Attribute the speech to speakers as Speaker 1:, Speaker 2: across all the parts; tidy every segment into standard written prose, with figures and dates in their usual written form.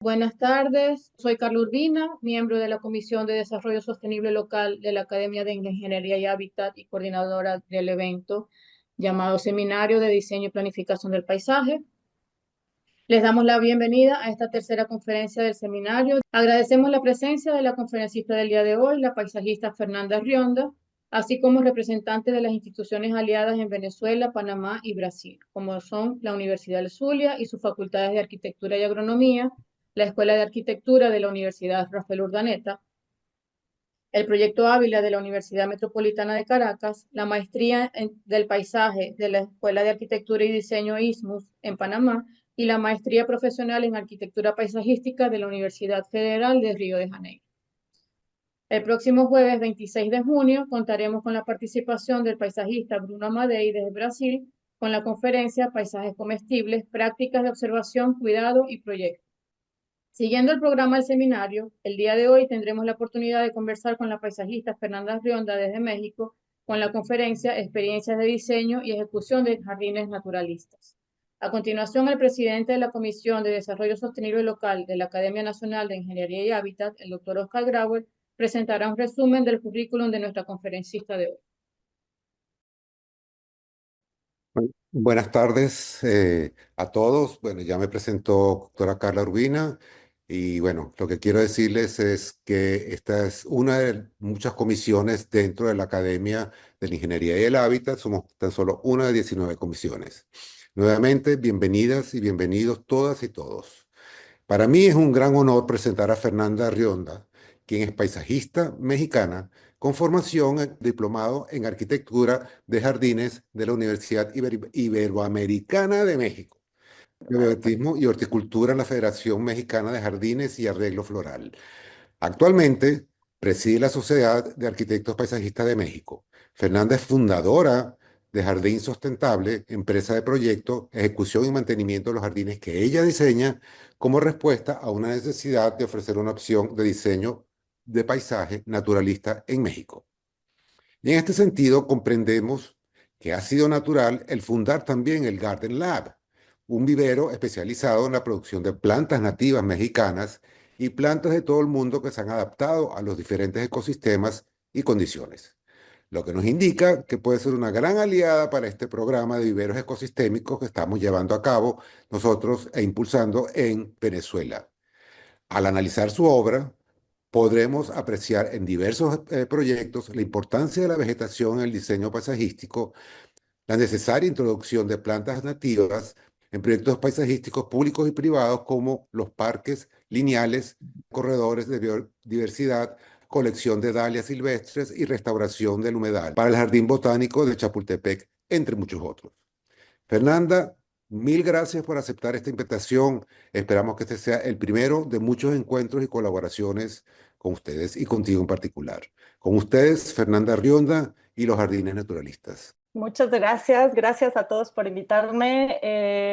Speaker 1: Buenas tardes, soy Carla Urbina, miembro de la Comisión de Desarrollo Sostenible Local de la Academia de Ingeniería y Hábitat y coordinadora del evento llamado Seminario de Diseño y Planificación del Paisaje. Les damos la bienvenida a esta tercera conferencia del seminario. Agradecemos la presencia de la conferencista del día de hoy, la paisajista Fernanda Rionda, así como representantes de las instituciones aliadas en Venezuela, Panamá y Brasil, como son la Universidad del Zulia y sus facultades de Arquitectura y Agronomía, la Escuela de Arquitectura de la Universidad Rafael Urdaneta, el Proyecto Ávila de la Universidad Metropolitana de Caracas, la del Paisaje de la Escuela de Arquitectura y Diseño ISMUS en Panamá y la Maestría Profesional en Arquitectura Paisajística de la Universidad Federal de Río de Janeiro. El próximo jueves 26 de junio contaremos con la participación del paisajista Bruno Amadei desde Brasil con la conferencia Paisajes Comestibles, Prácticas de Observación, Cuidado y Proyectos. Siguiendo el programa del seminario, el día de hoy tendremos la oportunidad de conversar con la paisajista Fernanda Rionda desde México con la conferencia Experiencias de Diseño y Ejecución de Jardines Naturalistas. A continuación, el presidente de la Comisión de Desarrollo Sostenible Local de la Academia Nacional de Ingeniería y Hábitat, el doctor Oscar Grauer, presentará un resumen del currículum de nuestra conferencista de hoy.
Speaker 2: Buenas tardes a todos. Bueno, ya me presentó doctora Carla Urbina y bueno, lo que quiero decirles es que esta es una de muchas comisiones dentro de la Academia de la Ingeniería y el Hábitat. Somos tan solo una de 19 comisiones. Nuevamente, bienvenidas y bienvenidos todas y todos. Para mí es un gran honor presentar a Fernanda Rionda, quien es paisajista mexicana con formación en diplomado en arquitectura de jardines de la Universidad Iberoamericana de México, bibliotetismo y horticultura en la Federación Mexicana de Jardines y Arreglo Floral. Actualmente preside la Sociedad de Arquitectos Paisajistas de México. Fernanda es fundadora de Jardín Sustentable, empresa de proyecto, ejecución y mantenimiento de los jardines que ella diseña como respuesta a una necesidad de ofrecer una opción de diseño de paisaje naturalista en México. Y en este sentido comprendemos que ha sido natural el fundar también el Garden Lab, un vivero especializado en la producción de plantas nativas mexicanas y plantas de todo el mundo que se han adaptado a los diferentes ecosistemas y condiciones, lo que nos indica que puede ser una gran aliada para este programa de viveros ecosistémicos que estamos llevando a cabo nosotros e impulsando en Venezuela. Al analizar su obra, podremos apreciar en diversos proyectos la importancia de la vegetación en el diseño paisajístico, la necesaria introducción de plantas nativas en proyectos paisajísticos públicos y privados como los parques lineales, corredores de biodiversidad, colección de dalias silvestres y restauración del humedal para el Jardín Botánico de Chapultepec, entre muchos otros. Fernanda, mil gracias por aceptar esta invitación. Esperamos que este sea el primero de muchos encuentros y colaboraciones con ustedes y contigo en particular. Con ustedes, Fernanda Rionda y los Jardines Naturalistas.
Speaker 3: Muchas gracias, gracias a todos por invitarme.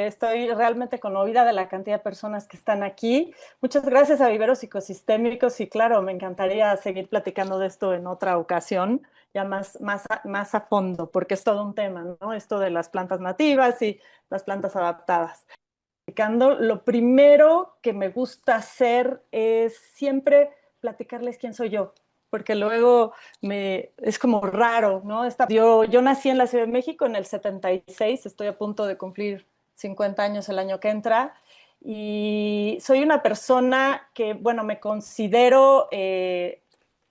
Speaker 3: Estoy realmente conmovida de la cantidad de personas que están aquí. Muchas gracias a Viveros Ecosistémicos y claro, me encantaría seguir platicando de esto en otra ocasión, ya más a fondo, porque es todo un tema, ¿no? Esto de las plantas nativas y las plantas adaptadas. Lo primero que me gusta hacer es siempre platicarles quién soy yo, porque luego es como raro, ¿no? Yo nací en la Ciudad de México en el 76, estoy a punto de cumplir 50 años el año que entra, y soy una persona que, bueno, me considero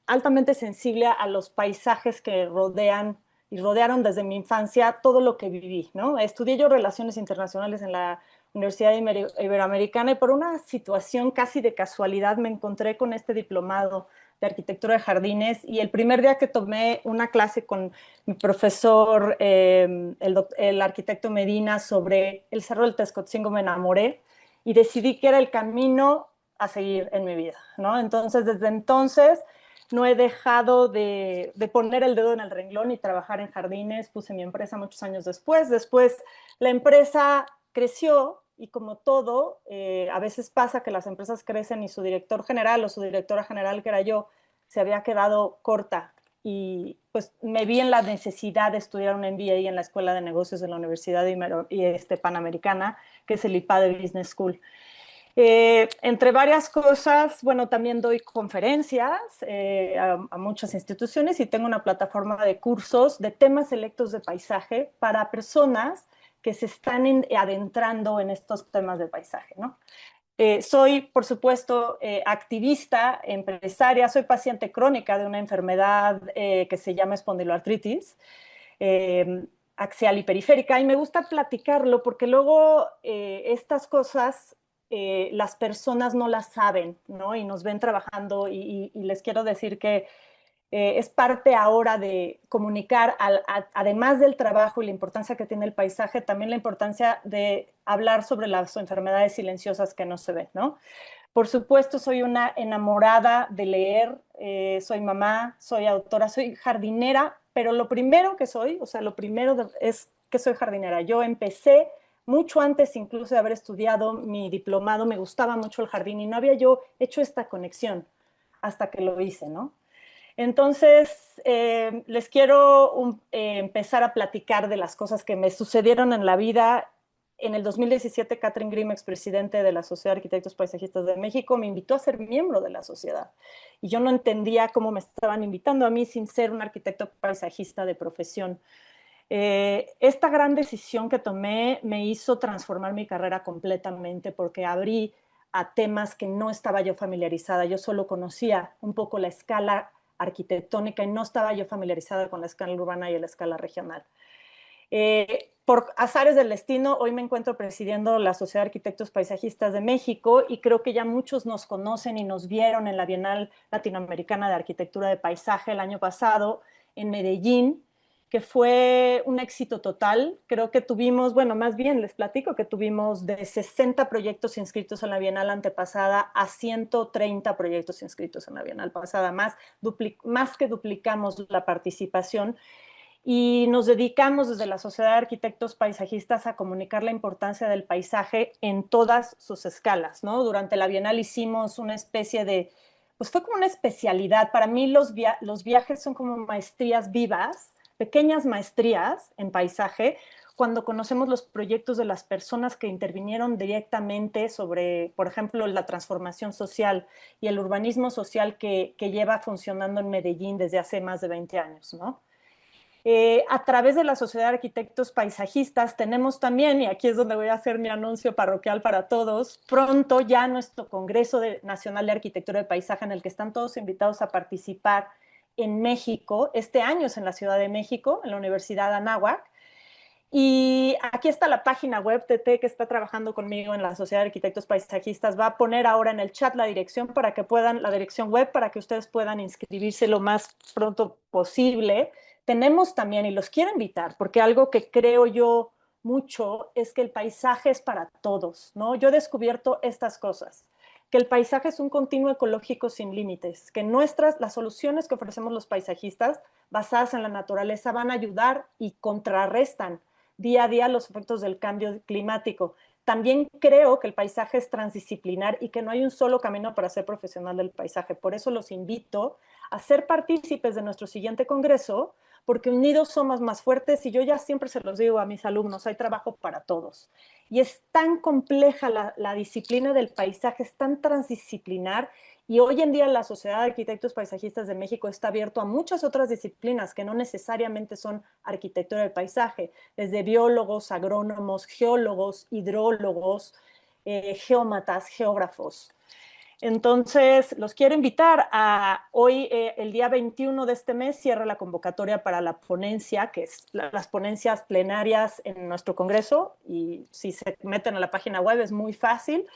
Speaker 3: altamente sensible a los paisajes que rodean y rodearon desde mi infancia todo lo que viví, ¿no? Estudié yo Relaciones Internacionales en la Universidad Iberoamericana y por una situación casi de casualidad me encontré con este diplomado de arquitectura de jardines y el primer día que tomé una clase con mi profesor, el arquitecto Medina, sobre el Cerro del Texcotzingó, me enamoré y decidí que era el camino a seguir en mi vida, ¿no? Entonces, desde entonces no he dejado de poner el dedo en el renglón y trabajar en jardines. Puse mi empresa muchos años después. Después la empresa creció y como todo, a veces pasa que las empresas crecen y su director general o su directora general, que era yo, se había quedado corta. Y pues me vi en la necesidad de estudiar un MBA en la Escuela de Negocios de la Universidad Panamericana, que es el IPADE Business School. Entre varias cosas, bueno, también doy conferencias a muchas instituciones y tengo una plataforma de cursos de temas selectos de paisaje para personas que se están adentrando en estos temas de paisaje, ¿no? Soy, por supuesto, activista, empresaria, soy paciente crónica de una enfermedad que se llama espondiloartritis axial y periférica, y me gusta platicarlo porque luego estas cosas las personas no las saben, ¿no? Y nos ven trabajando y les quiero decir que es parte ahora de comunicar, además del trabajo y la importancia que tiene el paisaje, también la importancia de hablar sobre las enfermedades silenciosas que no se ven, ¿no? Por supuesto, soy una enamorada de leer, soy mamá, soy autora, soy jardinera, pero lo primero que soy, o sea, lo primero es que soy jardinera. Yo empecé mucho antes incluso de haber estudiado mi diplomado, me gustaba mucho el jardín y no había yo hecho esta conexión hasta que lo hice, ¿no? Entonces, les quiero empezar a platicar de las cosas que me sucedieron en la vida. En el 2017, Catherine Grimm, expresidente de la Sociedad de Arquitectos Paisajistas de México, me invitó a ser miembro de la sociedad. Y yo no entendía cómo me estaban invitando a mí sin ser un arquitecto paisajista de profesión. Esta gran decisión que tomé me hizo transformar mi carrera completamente porque abrí a temas que no estaba yo familiarizada. Yo solo conocía un poco la escala arquitectónica y no estaba yo familiarizada con la escala urbana y la escala regional. Por azares del destino, hoy me encuentro presidiendo la Sociedad de Arquitectos Paisajistas de México y creo que ya muchos nos conocen y nos vieron en la Bienal Latinoamericana de Arquitectura de Paisaje el año pasado en Medellín, que fue un éxito total. Creo que tuvimos, bueno, más bien les platico que tuvimos de 60 proyectos inscritos en la Bienal antepasada a 130 proyectos inscritos en la Bienal pasada, más que duplicamos la participación y nos dedicamos desde la Sociedad de Arquitectos Paisajistas a comunicar la importancia del paisaje en todas sus escalas, ¿no? Durante la Bienal hicimos una especie de, pues fue como una especialidad. Para mí los viajes son como maestrías vivas, pequeñas maestrías en paisaje, cuando conocemos los proyectos de las personas que intervinieron directamente sobre, por ejemplo, la transformación social y el urbanismo social que lleva funcionando en Medellín desde hace más de 20 años, ¿no? A través de la Sociedad de Arquitectos Paisajistas tenemos también, y aquí es donde voy a hacer mi anuncio parroquial para todos, pronto ya nuestro Congreso Nacional de Arquitectura de Paisaje en el que están todos invitados a participar en México. Este año es en la Ciudad de México, en la Universidad de Anáhuac. Y aquí está la página web. TT, que está trabajando conmigo en la Sociedad de Arquitectos Paisajistas, va a poner ahora en el chat la dirección para que puedan, la dirección web para que ustedes puedan inscribirse lo más pronto posible. Tenemos también, y los quiero invitar, porque algo que creo yo mucho es que el paisaje es para todos, ¿no? Yo he descubierto estas cosas, que el paisaje es un continuo ecológico sin límites, que las soluciones que ofrecemos los paisajistas basadas en la naturaleza van a ayudar y contrarrestan día a día los efectos del cambio climático. También creo que el paisaje es transdisciplinar y que no hay un solo camino para ser profesional del paisaje. Por eso los invito a ser partícipes de nuestro siguiente congreso, porque unidos somos más fuertes y yo ya siempre se los digo a mis alumnos, hay trabajo para todos. Y es tan compleja la disciplina del paisaje, es tan transdisciplinar y hoy en día la Sociedad de Arquitectos Paisajistas de México está abierto a muchas otras disciplinas que no necesariamente son arquitectura del paisaje, desde biólogos, agrónomos, geólogos, hidrólogos, geómatas, geógrafos. Entonces, los quiero invitar a hoy, el día 21 de este mes, cierra la convocatoria para la ponencia, que es las ponencias plenarias en nuestro congreso, y si se meten a la página web es muy fácil,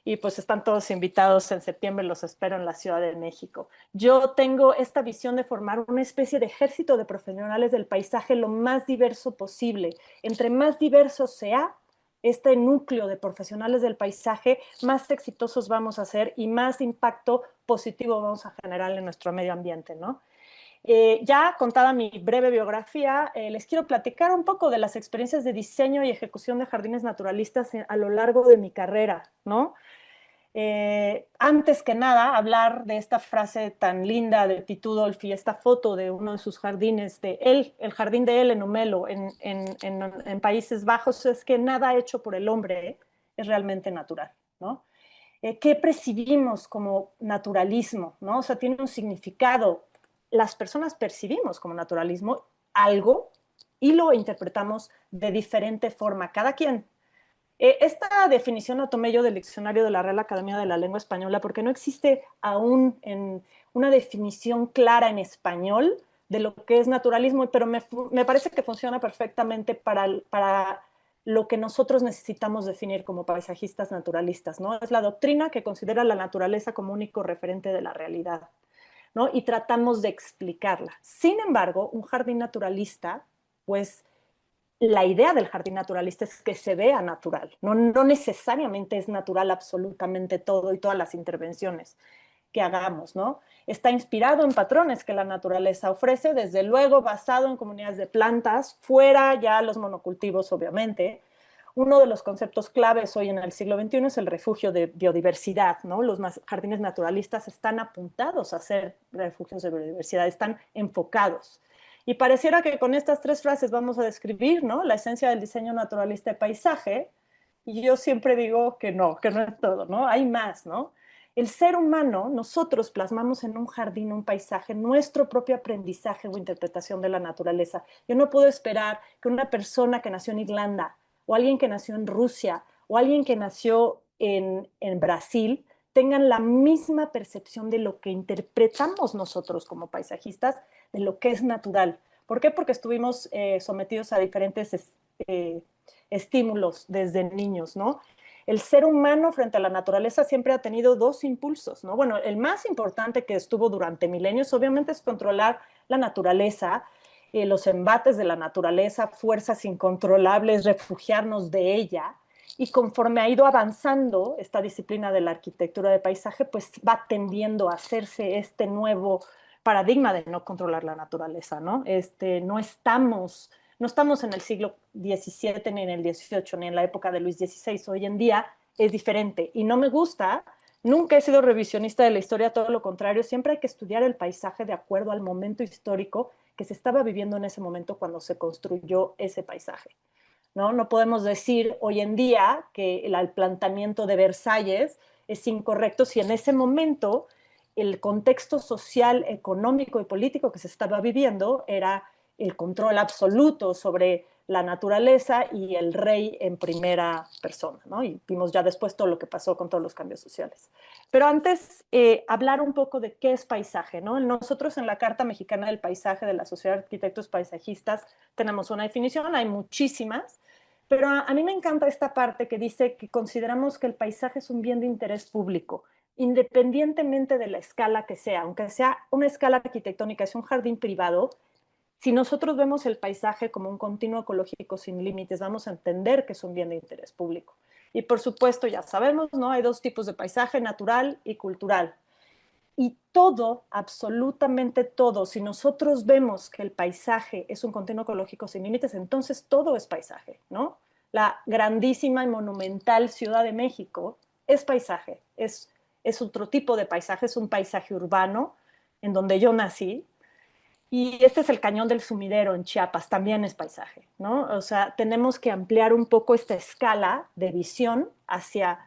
Speaker 3: y pues están todos invitados en septiembre, los espero en la Ciudad de México. Yo tengo esta visión de formar una especie de ejército de profesionales del paisaje lo más diverso posible. Entre más diverso sea este núcleo de profesionales del paisaje, más exitosos vamos a ser y más impacto positivo vamos a generar en nuestro medio ambiente, ¿no? Ya contada mi breve biografía, les quiero platicar un poco de las experiencias de diseño y ejecución de jardines naturalistas a lo largo de mi carrera, ¿no? Antes que nada, hablar de esta frase tan linda de Pitu Dolfi, esta foto de uno de sus jardines, de él, el jardín de él en Omelo, en Países Bajos, es que nada hecho por el hombre es realmente natural, ¿no? ¿Qué percibimos como naturalismo? ¿No? O sea, tiene un significado. Las personas percibimos como naturalismo algo y lo interpretamos de diferente forma, cada quien. Esta definición la tomé yo del diccionario de la Real Academia de la Lengua Española porque no existe aún una definición clara en español de lo que es naturalismo, pero me parece que funciona perfectamente para lo que nosotros necesitamos definir como paisajistas naturalistas, ¿no? Es la doctrina que considera la naturaleza como único referente de la realidad, ¿no? Y tratamos de explicarla. Sin embargo, un jardín naturalista, pues la idea del jardín naturalista es que se vea natural, no necesariamente es natural absolutamente todo y todas las intervenciones que hagamos, ¿no? Está inspirado en patrones que la naturaleza ofrece, desde luego basado en comunidades de plantas, fuera ya los monocultivos, obviamente. Uno de los conceptos claves hoy en el siglo XXI es el refugio de biodiversidad, ¿no? Los jardines naturalistas están apuntados a ser refugios de biodiversidad, están enfocados. Y pareciera que con estas tres frases vamos a describir, ¿no?, la esencia del diseño naturalista de paisaje. Y yo siempre digo que no es todo, ¿no? Hay más, ¿no? El ser humano, nosotros plasmamos en un jardín, un paisaje, nuestro propio aprendizaje o interpretación de la naturaleza. Yo no puedo esperar que una persona que nació en Irlanda, o alguien que nació en Rusia, o alguien que nació en Brasil, tengan la misma percepción de lo que interpretamos nosotros como paisajistas, de lo que es natural. ¿Por qué? Porque estuvimos sometidos a diferentes estímulos desde niños, ¿no? El ser humano frente a la naturaleza siempre ha tenido dos impulsos, ¿no? Bueno, el más importante que estuvo durante milenios obviamente es controlar la naturaleza, los embates de la naturaleza, fuerzas incontrolables, refugiarnos de ella. Y conforme ha ido avanzando esta disciplina de la arquitectura de paisaje, pues va tendiendo a hacerse este nuevo paradigma de no controlar la naturaleza, ¿no? No estamos en el siglo XVII, ni en el XVIII, ni en la época de Luis XVI. Hoy en día es diferente y no me gusta. Nunca he sido revisionista de la historia, todo lo contrario. Siempre hay que estudiar el paisaje de acuerdo al momento histórico que se estaba viviendo en ese momento cuando se construyó ese paisaje, ¿no? No podemos decir hoy en día que el planteamiento de Versalles es incorrecto si en ese momento el contexto social, económico y político que se estaba viviendo era el control absoluto sobre la naturaleza y el rey en primera persona, ¿no? Y vimos ya después todo lo que pasó con todos los cambios sociales. Pero antes, hablar un poco de qué es paisaje, ¿no? Nosotros en la Carta Mexicana del Paisaje de la Sociedad de Arquitectos Paisajistas tenemos una definición, hay muchísimas, pero a mí me encanta esta parte que dice que consideramos que el paisaje es un bien de interés público, independientemente de la escala que sea, aunque sea una escala arquitectónica, es un jardín privado. Si nosotros vemos el paisaje como un continuo ecológico sin límites, vamos a entender que es un bien de interés público. Y por supuesto, ya sabemos, ¿no? Hay dos tipos de paisaje, natural y cultural. Y todo, absolutamente todo, si nosotros vemos que el paisaje es un continuo ecológico sin límites, entonces todo es paisaje, ¿no? La grandísima y monumental Ciudad de México es paisaje, es otro tipo de paisaje, es un paisaje urbano en donde yo nací. Y este es el Cañón del Sumidero en Chiapas, también es paisaje, ¿no? O sea, tenemos que ampliar un poco esta escala de visión hacia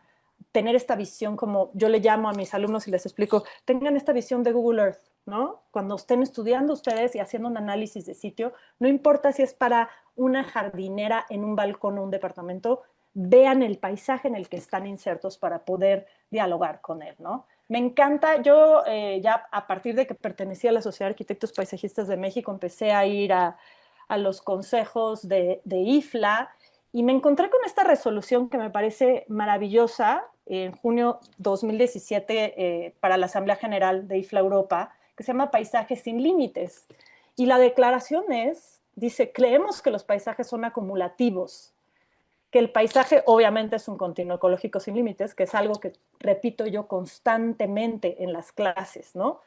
Speaker 3: tener esta visión, como yo le llamo a mis alumnos y les explico, tengan esta visión de Google Earth, ¿no? Cuando estén estudiando ustedes y haciendo un análisis de sitio, no importa si es para una jardinera en un balcón o un departamento, vean el paisaje en el que están insertos para poder dialogar con él, ¿no? Me encanta, yo ya a partir de que pertenecía a la Sociedad de Arquitectos Paisajistas de México, empecé a ir a los consejos de IFLA y me encontré con esta resolución que me parece maravillosa en junio 2017 para la Asamblea General de IFLA Europa, que se llama Paisajes sin Límites. Y la declaración dice, creemos que los paisajes son acumulativos, que el paisaje obviamente es un continuo ecológico sin límites, que es algo que repito yo constantemente en las clases, ¿no?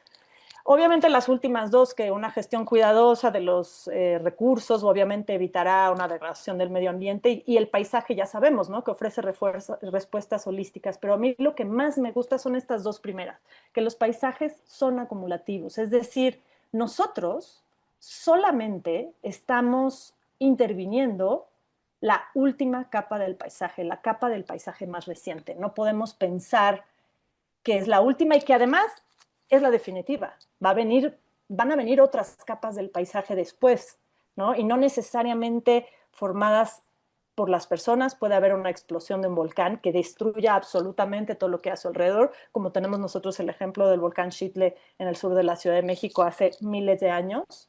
Speaker 3: Obviamente las últimas dos, que una gestión cuidadosa de los recursos, obviamente evitará una degradación del medio ambiente y el paisaje ya sabemos, ¿no? Que ofrece respuestas holísticas, pero a mí lo que más me gusta son estas dos primeras, que los paisajes son acumulativos, es decir, nosotros solamente estamos interviniendo la última capa del paisaje, la capa del paisaje más reciente. No podemos pensar que es la última y que además es la definitiva. Van a venir otras capas del paisaje después, ¿no? Y no necesariamente formadas por las personas. Puede haber una explosión de un volcán que destruya absolutamente todo lo que hay a su alrededor, como tenemos nosotros el ejemplo del volcán Xitle en el sur de la Ciudad de México hace miles de años.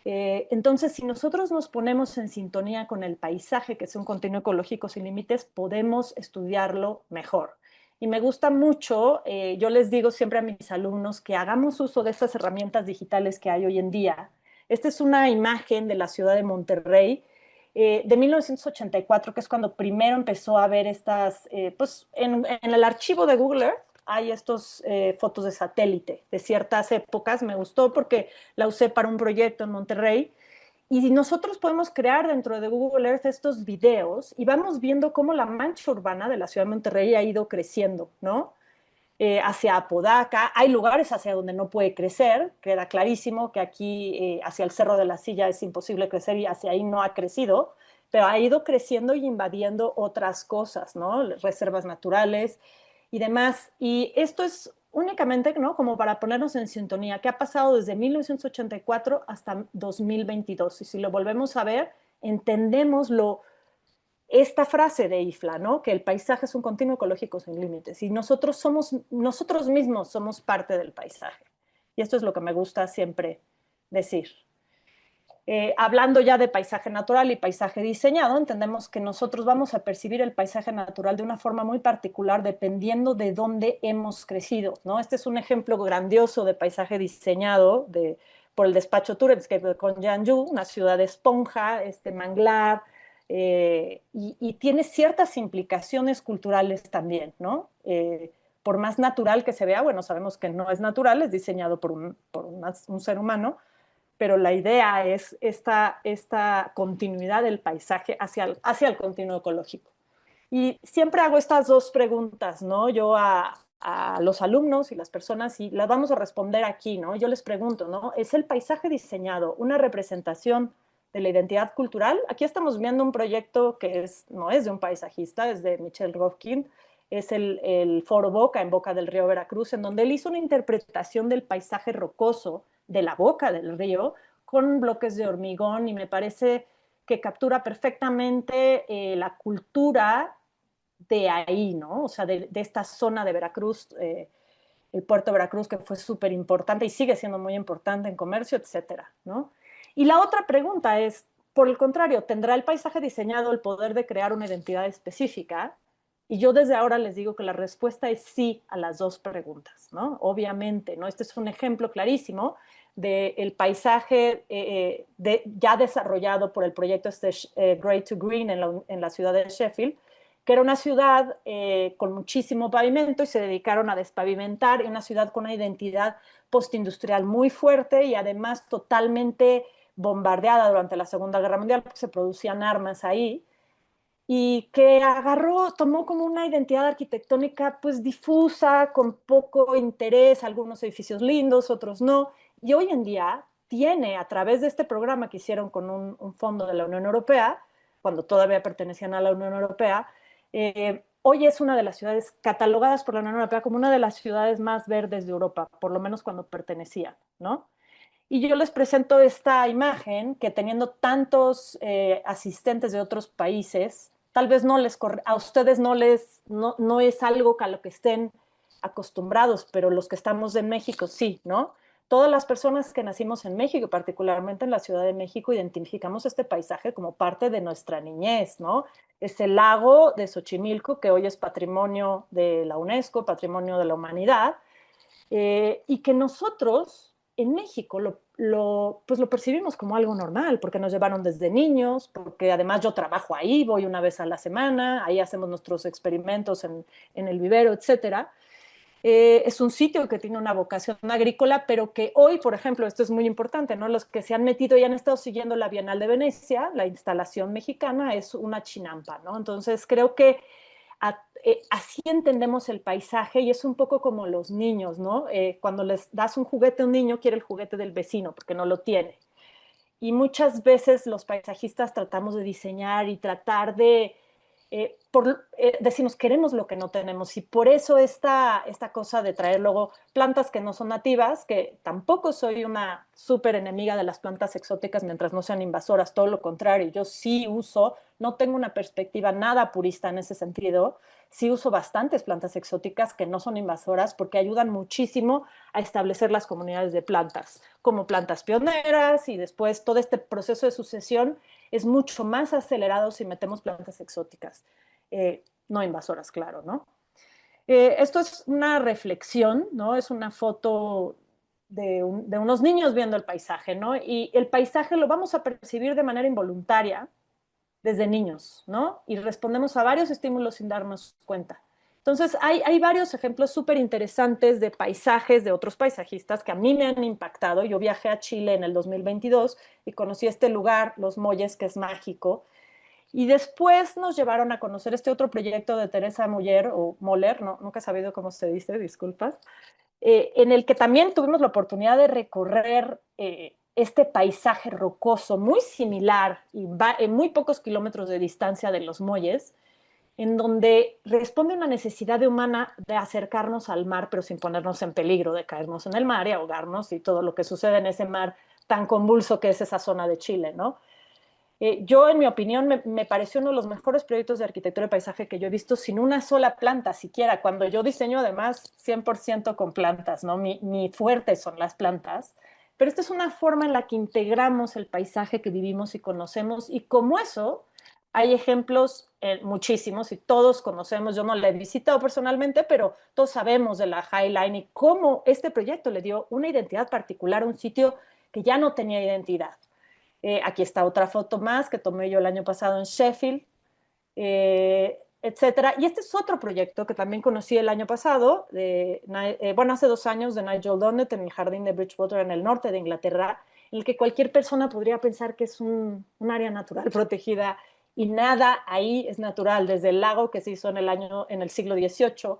Speaker 3: Entonces, si nosotros nos ponemos en sintonía con el paisaje, que es un continuo ecológico sin límites, podemos estudiarlo mejor. Y me gusta mucho, yo les digo siempre a mis alumnos que hagamos uso de estas herramientas digitales que hay hoy en día. Esta es una imagen de la ciudad de Monterrey, de 1984, que es cuando primero empezó a ver estas, pues en el archivo de Google Earth hay estos fotos de satélite de ciertas épocas. Me gustó porque la usé para un proyecto en Monterrey. Y nosotros podemos crear dentro de Google Earth estos videos y vamos viendo cómo la mancha urbana de la ciudad de Monterrey ha ido creciendo, ¿no? Hacia Apodaca, hay lugares hacia donde no puede crecer, queda clarísimo que aquí hacia el Cerro de la Silla es imposible crecer y hacia ahí no ha crecido, pero ha ido creciendo y invadiendo otras cosas, ¿no? Reservas naturales y demás. Y esto es únicamente, ¿no? Como para ponernos en sintonía, ¿qué ha pasado desde 1984 hasta 2022? Y si lo volvemos a ver, entendemos esta frase de IFLA, ¿no? Que el paisaje es un continuo ecológico sin límites y nosotros mismos somos parte del paisaje. Y esto es lo que me gusta siempre decir. Hablando ya de paisaje natural y paisaje diseñado, entendemos que nosotros vamos a percibir el paisaje natural de una forma muy particular dependiendo de dónde hemos crecido, ¿no? Este es un ejemplo grandioso de paisaje diseñado por el despacho Tourescape de Kongyanju, una ciudad de esponja, manglar, y tiene ciertas implicaciones culturales también, ¿no? Por más natural que se vea, bueno, sabemos que no es natural, es diseñado por un ser humano, pero la idea es esta continuidad del paisaje hacia el continuo ecológico. Y siempre hago estas dos preguntas, ¿no? Yo a los alumnos y las personas, y las vamos a responder aquí, ¿no? Yo les pregunto, ¿no? ¿Es el paisaje diseñado una representación de la identidad cultural? Aquí estamos viendo un proyecto que no es de un paisajista, es de Michel Rofkin, es el Foro Boca en Boca del Río Veracruz, en donde él hizo una interpretación del paisaje rocoso de la boca del río con bloques de hormigón y me parece que captura perfectamente la cultura de ahí, ¿no? O sea, de esta zona de Veracruz, el puerto de Veracruz, que fue súper importante y sigue siendo muy importante en comercio, etcétera, ¿no? Y la otra pregunta es, por el contrario, ¿tendrá el paisaje diseñado el poder de crear una identidad específica? Y yo desde ahora les digo que la respuesta es sí a las dos preguntas, ¿no? Obviamente, ¿no? Este es un ejemplo clarísimo del paisaje ya desarrollado por el proyecto Great to Green en la ciudad de Sheffield, que era una ciudad con muchísimo pavimento y se dedicaron a despavimentar, y una ciudad con una identidad postindustrial muy fuerte y además totalmente bombardeada durante la Segunda Guerra Mundial, porque se producían armas ahí, y que tomó como una identidad arquitectónica pues difusa, con poco interés, algunos edificios lindos, otros no, y hoy en día tiene, a través de este programa que hicieron con un fondo de la Unión Europea, cuando todavía pertenecían a la Unión Europea, hoy es una de las ciudades catalogadas por la Unión Europea como una de las ciudades más verdes de Europa, por lo menos cuando pertenecían, ¿no? Y yo les presento esta imagen que teniendo tantos asistentes de otros países, tal vez a ustedes no es algo a lo que estén acostumbrados, pero los que estamos en México sí, ¿no? Todas las personas que nacimos en México, particularmente en la Ciudad de México, identificamos este paisaje como parte de nuestra niñez, ¿no? Es el lago de Xochimilco, que hoy es patrimonio de la UNESCO, patrimonio de la humanidad, y que nosotros en México pues lo percibimos como algo normal, porque nos llevaron desde niños, porque además yo trabajo ahí, voy una vez a la semana, ahí hacemos nuestros experimentos en el vivero, etcétera. Es un sitio que tiene una vocación agrícola, pero que hoy, por ejemplo, esto es muy importante, ¿no? Los que se han metido y han estado siguiendo la Bienal de Venecia, la instalación mexicana es una chinampa, ¿no? Entonces creo que así entendemos el paisaje y es un poco como los niños, ¿no? Cuando les das un juguete a un niño, quiere el juguete del vecino porque no lo tiene. Y muchas veces los paisajistas tratamos de diseñar y tratar de decimos queremos lo que no tenemos y por eso esta cosa de traer luego plantas que no son nativas, que tampoco soy una súper enemiga de las plantas exóticas mientras no sean invasoras, todo lo contrario, yo sí uso, no tengo una perspectiva nada purista en ese sentido, sí uso bastantes plantas exóticas que no son invasoras porque ayudan muchísimo a establecer las comunidades de plantas, como plantas pioneras y después todo este proceso de sucesión es mucho más acelerado si metemos plantas exóticas. No invasoras, claro, ¿no? Esto es una reflexión, ¿no? Es una foto de unos niños viendo el paisaje, ¿no? Y el paisaje lo vamos a percibir de manera involuntaria desde niños, ¿no? Y respondemos a varios estímulos sin darnos cuenta. Entonces, hay varios ejemplos súper interesantes de paisajes de otros paisajistas que a mí me han impactado. Yo viajé a Chile en el 2022 y conocí este lugar, Los Molles, que es mágico, y después nos llevaron a conocer este otro proyecto de Teresa Muller, o Moller, no, nunca he sabido cómo se dice, disculpas, en el que también tuvimos la oportunidad de recorrer este paisaje rocoso muy similar y va en muy pocos kilómetros de distancia de Los Molles, en donde responde una necesidad humana de acercarnos al mar, pero sin ponernos en peligro de caernos en el mar y ahogarnos y todo lo que sucede en ese mar tan convulso que es esa zona de Chile, ¿no? Yo, en mi opinión, me pareció uno de los mejores proyectos de arquitectura de paisaje que yo he visto sin una sola planta siquiera, cuando yo diseño además 100% con plantas, ¿no? Mi fuerte son las plantas, pero esta es una forma en la que integramos el paisaje que vivimos y conocemos, y como eso, hay ejemplos muchísimos y todos conocemos, yo no la he visitado personalmente, pero todos sabemos de la High Line y cómo este proyecto le dio una identidad particular a un sitio que ya no tenía identidad. Aquí está otra foto más que tomé yo el año pasado en Sheffield, etcétera. Y este es otro proyecto que también conocí el año pasado, bueno, hace 2 años, de Nigel Donnet en el jardín de Bridgewater en el norte de Inglaterra, en el que cualquier persona podría pensar que es un área natural protegida y nada ahí es natural, desde el lago que se hizo en el siglo XVIII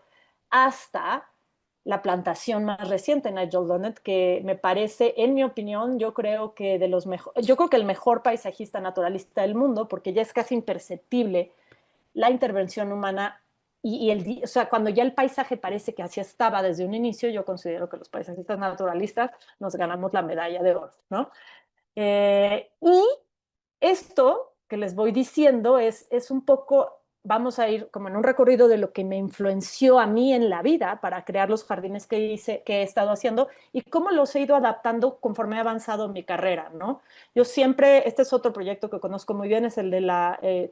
Speaker 3: hasta la plantación más reciente, Nigel Donnet, que me parece, en mi opinión, yo creo que yo creo que el mejor paisajista naturalista del mundo, porque ya es casi imperceptible la intervención humana o sea, cuando ya el paisaje parece que así estaba desde un inicio, yo considero que los paisajistas naturalistas nos ganamos la medalla de oro, ¿no? Y esto que les voy diciendo es un poco, vamos a ir como en un recorrido de lo que me influenció a mí en la vida para crear los jardines que he estado haciendo y cómo los he ido adaptando conforme he avanzado en mi carrera, ¿no? Yo siempre, este es otro proyecto que conozco muy bien, es el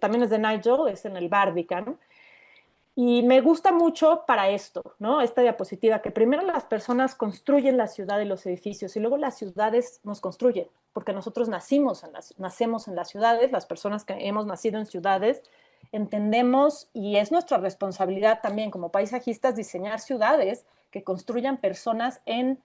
Speaker 3: también es de Nigel, es en el Barbican, y me gusta mucho para esto, ¿no? Esta diapositiva, que primero las personas construyen la ciudad y los edificios y luego las ciudades nos construyen, porque nosotros nacemos en las ciudades, las personas que hemos nacido en ciudades, entendemos y es nuestra responsabilidad también como paisajistas diseñar ciudades que construyan personas en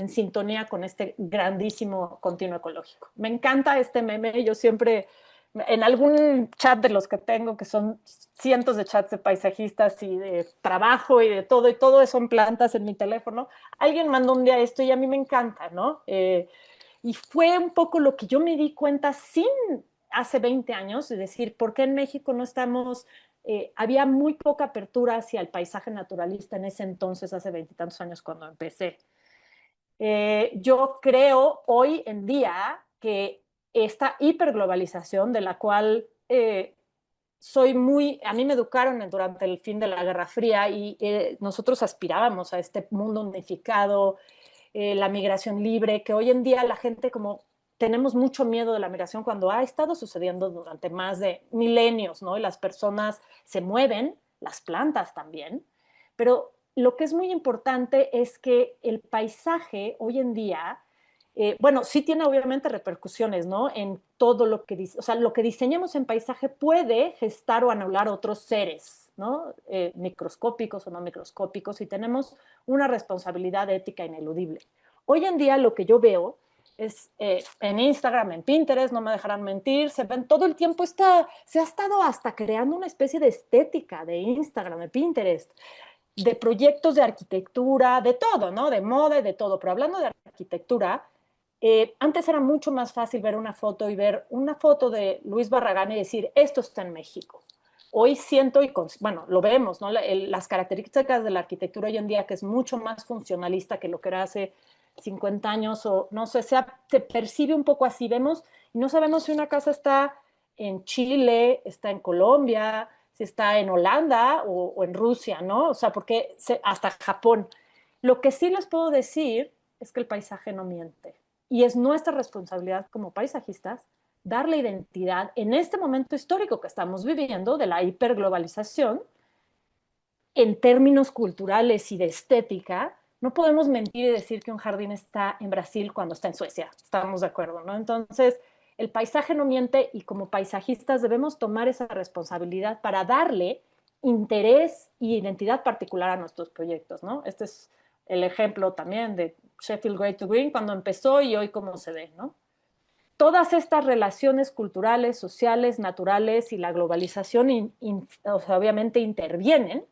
Speaker 3: sintonía con este grandísimo continuo ecológico. Me encanta este meme, yo siempre en algún chat de los que tengo, que son cientos de chats de paisajistas y de trabajo y todo son plantas en mi teléfono, alguien mandó un día esto y a mí me encanta, ¿no? Y fue un poco lo que yo me di cuenta hace 20 años, es decir, ¿por qué en México no estamos? Había muy poca apertura hacia el paisaje naturalista en ese entonces, hace 20 y tantos años cuando empecé. Yo creo hoy en día que esta hiperglobalización de la cual a mí me educaron durante el fin de la Guerra Fría y nosotros aspirábamos a este mundo unificado, la migración libre, que hoy en día la gente como tenemos mucho miedo de la migración cuando ha estado sucediendo durante más de milenios, ¿no? Y las personas se mueven, las plantas también, pero lo que es muy importante es que el paisaje hoy en día, bueno, sí tiene obviamente repercusiones, ¿no? En todo lo que, o sea, lo que diseñemos en paisaje puede gestar o anular otros seres, ¿no? Microscópicos o no microscópicos, y tenemos una responsabilidad ética ineludible. Hoy en día lo que yo veo es en Instagram, en Pinterest, no me dejarán mentir, se ven todo el tiempo, se ha estado hasta creando una especie de estética de Instagram, de Pinterest, de proyectos de arquitectura, de todo, ¿no? De moda y de todo. Pero hablando de arquitectura, antes era mucho más fácil ver una foto y ver una foto de Luis Barragán y decir, esto está en México. hoy siento, bueno, lo vemos, ¿no? Las características de la arquitectura hoy en día, que es mucho más funcionalista que lo que era hace 50 años, o no sé, se percibe un poco así. Vemos y no sabemos si una casa está en Chile, está en Colombia, si está en Holanda o en Rusia, ¿no? O sea, porque hasta Japón. Lo que sí les puedo decir es que el paisaje no miente. Y es nuestra responsabilidad como paisajistas darle identidad en este momento histórico que estamos viviendo de la hiperglobalización en términos culturales y de estética. No podemos mentir y decir que un jardín está en Brasil cuando está en Suecia. Estamos de acuerdo, ¿no? Entonces, el paisaje no miente y como paisajistas debemos tomar esa responsabilidad para darle interés y identidad particular a nuestros proyectos, ¿no? Este es el ejemplo también de Sheffield Grey to Green cuando empezó y hoy cómo se ve, ¿no? Todas estas relaciones culturales, sociales, naturales y la globalización o sea, obviamente intervienen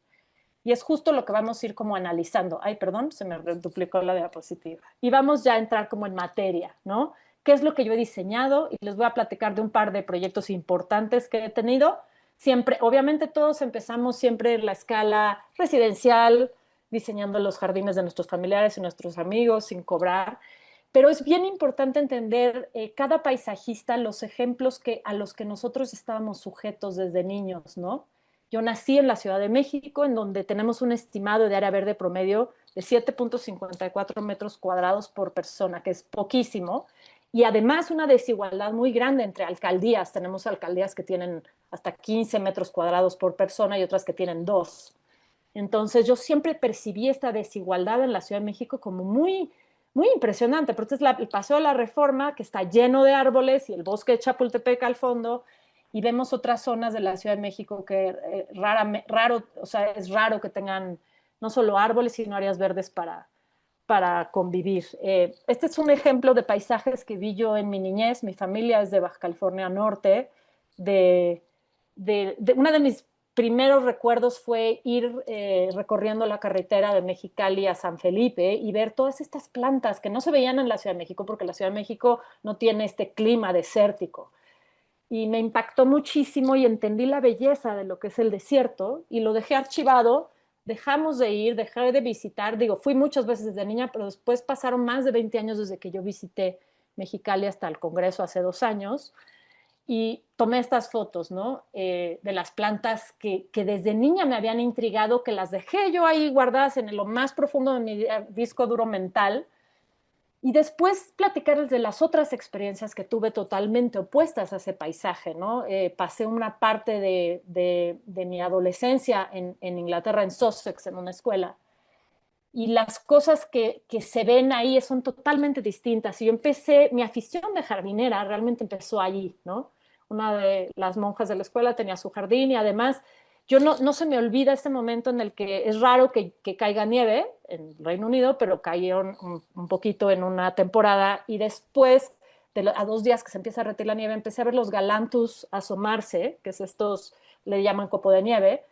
Speaker 3: y es justo lo que vamos a ir como analizando. Ay, perdón, se me duplicó la diapositiva. Y vamos ya a entrar como en materia, ¿no? ¿Qué es lo que yo he diseñado? Y les voy a platicar de un par de proyectos importantes que he tenido. Siempre, obviamente todos empezamos siempre en la escala residencial, diseñando los jardines de nuestros familiares y nuestros amigos sin cobrar. Pero es bien importante entender cada paisajista los ejemplos a los que nosotros estábamos sujetos desde niños, ¿no? Yo nací en la Ciudad de México, en donde tenemos un estimado de área verde promedio de 7.54 metros cuadrados por persona, que es poquísimo, y además una desigualdad muy grande entre alcaldías. Tenemos alcaldías que tienen hasta 15 metros cuadrados por persona y otras que tienen 2. Entonces yo siempre percibí esta desigualdad en la Ciudad de México como muy, muy impresionante. Pero este es el Paseo de la Reforma, que está lleno de árboles, y el bosque de Chapultepec al fondo, y vemos otras zonas de la Ciudad de México que o sea, es raro que tengan no solo árboles, sino áreas verdes para convivir. Este es un ejemplo de paisajes que vi yo en mi niñez. Mi familia es de Baja California Norte. Una de mis primeros recuerdos fue ir recorriendo la carretera de Mexicali a San Felipe y ver todas estas plantas que no se veían en la Ciudad de México porque la Ciudad de México no tiene este clima desértico. Y me impactó muchísimo y entendí la belleza de lo que es el desierto y lo dejé archivado. Dejamos de ir, dejé de visitar. Digo, fui muchas veces desde niña, pero después pasaron más de 20 años desde que yo visité Mexicali hasta el Congreso hace 2 años y tomé estas fotos, ¿no? De las plantas que desde niña me habían intrigado, que las dejé yo ahí guardadas en lo más profundo de mi disco duro mental. Y después platicarles de las otras experiencias que tuve totalmente opuestas a ese paisaje, ¿no? Pasé una parte de mi adolescencia en Inglaterra, en Sussex, en una escuela, y las cosas que se ven ahí son totalmente distintas. Y yo empecé, mi afición de jardinera realmente empezó allí, ¿no? Una de las monjas de la escuela tenía su jardín y además yo no se me olvida este momento en el que es raro que caiga nieve en Reino Unido, pero cayó un poquito en una temporada y después, a 2 días que se empieza a retirar la nieve, empecé a ver los galanthus asomarse, que es estos, le llaman copo de nieve,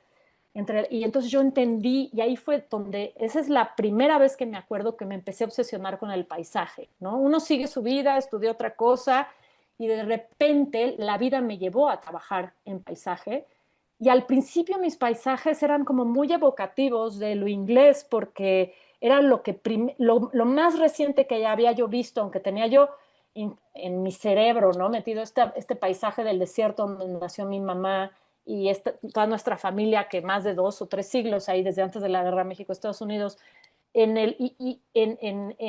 Speaker 3: y entonces yo entendí, y ahí fue donde, esa es la primera vez que me acuerdo que me empecé a obsesionar con el paisaje, ¿no? Uno sigue su vida, estudió otra cosa, y de repente la vida me llevó a trabajar en paisaje, y al principio mis paisajes eran como muy evocativos de lo inglés, porque era lo más reciente que ya había yo visto, aunque tenía yo en mi cerebro, ¿no? Metido este paisaje del desierto donde nació mi mamá, y toda nuestra familia, que más de 2 o 3 siglos ahí, desde antes de la guerra México-Estados Unidos, en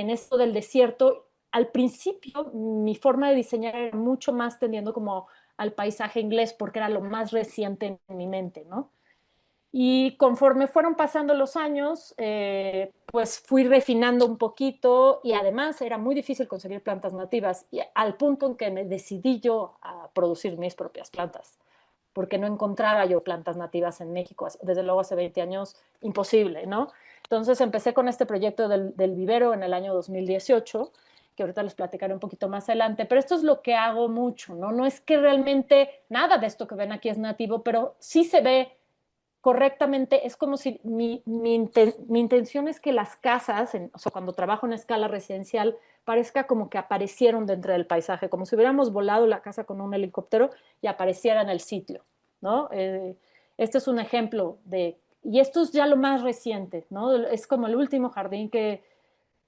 Speaker 3: esto del desierto. Al principio mi forma de diseñar era mucho más tendiendo como al paisaje inglés, porque era lo más reciente en mi mente, ¿no? Y conforme fueron pasando los años, pues fui refinando un poquito y además era muy difícil conseguir plantas nativas, y al punto en que me decidí yo a producir mis propias plantas, porque no encontraba yo plantas nativas en México. Desde luego hace 20 años, imposible, ¿no? Entonces empecé con este proyecto del vivero en el año 2018, que ahorita les platicaré un poquito más adelante, pero esto es lo que hago mucho, ¿no? No es que realmente nada de esto que ven aquí es nativo, pero sí se ve correctamente. Es como si mi intención es que las casas, o sea, cuando trabajo en escala residencial, parezca como que aparecieron dentro del paisaje, como si hubiéramos volado la casa con un helicóptero y apareciera en el sitio, ¿no? Este es un ejemplo y esto es ya lo más reciente, ¿no? Es como el último jardín que,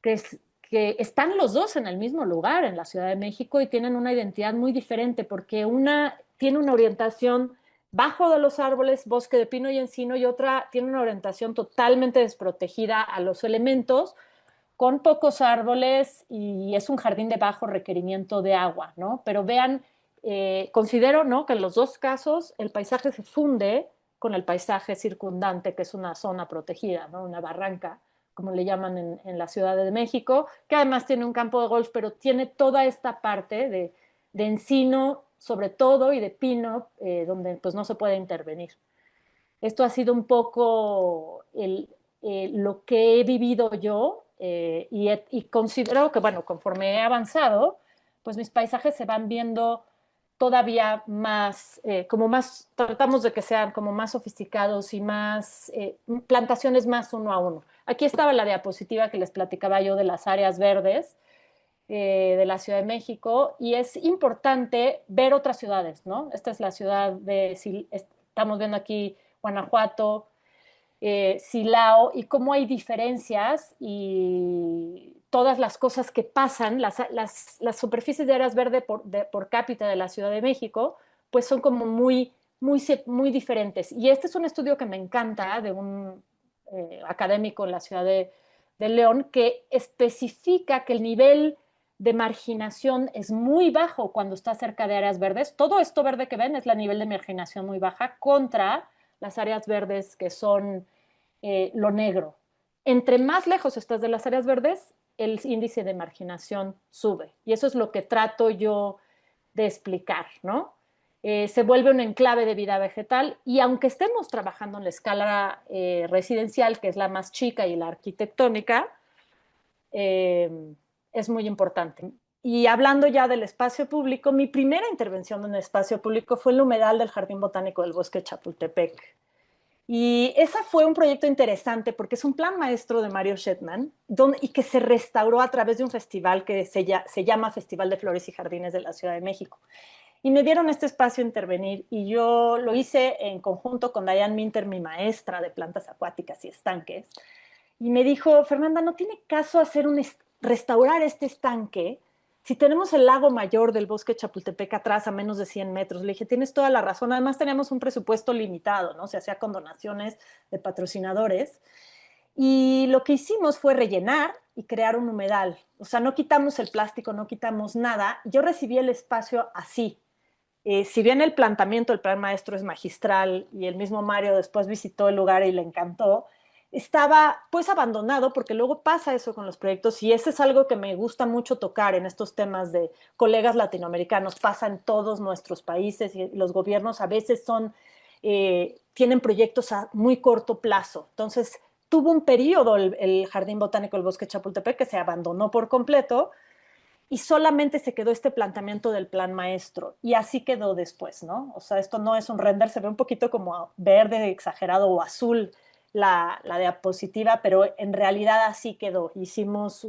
Speaker 3: que están los dos en el mismo lugar, en la Ciudad de México, y tienen una identidad muy diferente, porque una tiene una orientación bajo de los árboles, bosque de pino y encino, y otra tiene una orientación totalmente desprotegida a los elementos, con pocos árboles, y es un jardín de bajo requerimiento de agua, ¿no? Pero vean, considero, ¿no?, que en los dos casos el paisaje se funde con el paisaje circundante, que es una zona protegida, ¿no?, una barranca, como le llaman en la Ciudad de México, que además tiene un campo de golf, pero tiene toda esta parte de encino, sobre todo, y de pino, donde pues no se puede intervenir. Esto ha sido un poco lo que he vivido yo, y considero que, bueno, conforme he avanzado, pues mis paisajes se van viendo todavía más, como más, tratamos de que sean como más sofisticados y más, plantaciones más uno a uno. Aquí estaba la diapositiva que les platicaba yo de las áreas verdes de la Ciudad de México, y es importante ver otras ciudades, ¿no? Esta es la ciudad estamos viendo aquí Guanajuato, Silao, y cómo hay diferencias y todas las cosas que pasan, las superficies de áreas verdes por cápita de la Ciudad de México, pues son como muy diferentes. Y este es un estudio que me encanta de un académico en la ciudad de León, que especifica que el nivel de marginación es muy bajo cuando está cerca de áreas verdes. Todo esto verde que ven es el nivel de marginación muy baja contra las áreas verdes que son lo negro. Entre más lejos estás de las áreas verdes, el índice de marginación sube. Y eso es lo que trato yo de explicar, ¿no? Se vuelve un enclave de vida vegetal, y aunque estemos trabajando en la escala residencial, que es la más chica, y la arquitectónica, eh, es muy importante. Y hablando ya del espacio público, mi primera intervención en el espacio público fue en el humedal del Jardín Botánico del Bosque de Chapultepec. Y ese fue un proyecto interesante porque es un plan maestro de Mario Shetman, y que se restauró a través de un festival que se llama Festival de Flores y Jardines de la Ciudad de México. Y me dieron este espacio a intervenir, y yo lo hice en conjunto con Diane Minter, mi maestra de plantas acuáticas y estanques. Y me dijo: Fernanda, no tiene caso restaurar este estanque si tenemos el lago mayor del bosque de Chapultepec atrás a menos de 100 metros. Le dije: tienes toda la razón. Además teníamos un presupuesto limitado, ¿no? Se hacía con donaciones de patrocinadores. Y lo que hicimos fue rellenar y crear un humedal. O sea, no quitamos el plástico, no quitamos nada. Yo recibí el espacio así. Si bien el planteamiento del plan maestro es magistral, y el mismo Mario después visitó el lugar y le encantó, estaba pues abandonado, porque luego pasa eso con los proyectos, y eso es algo que me gusta mucho tocar en estos temas de colegas latinoamericanos. Pasa en todos nuestros países, y los gobiernos a veces tienen proyectos a muy corto plazo. Entonces tuvo un periodo el Jardín Botánico del Bosque de Chapultepec que se abandonó por completo, y solamente se quedó este planteamiento del plan maestro, y así quedó después, ¿no? O sea, esto no es un render, se ve un poquito como verde exagerado o azul la diapositiva, pero en realidad así quedó. Hicimos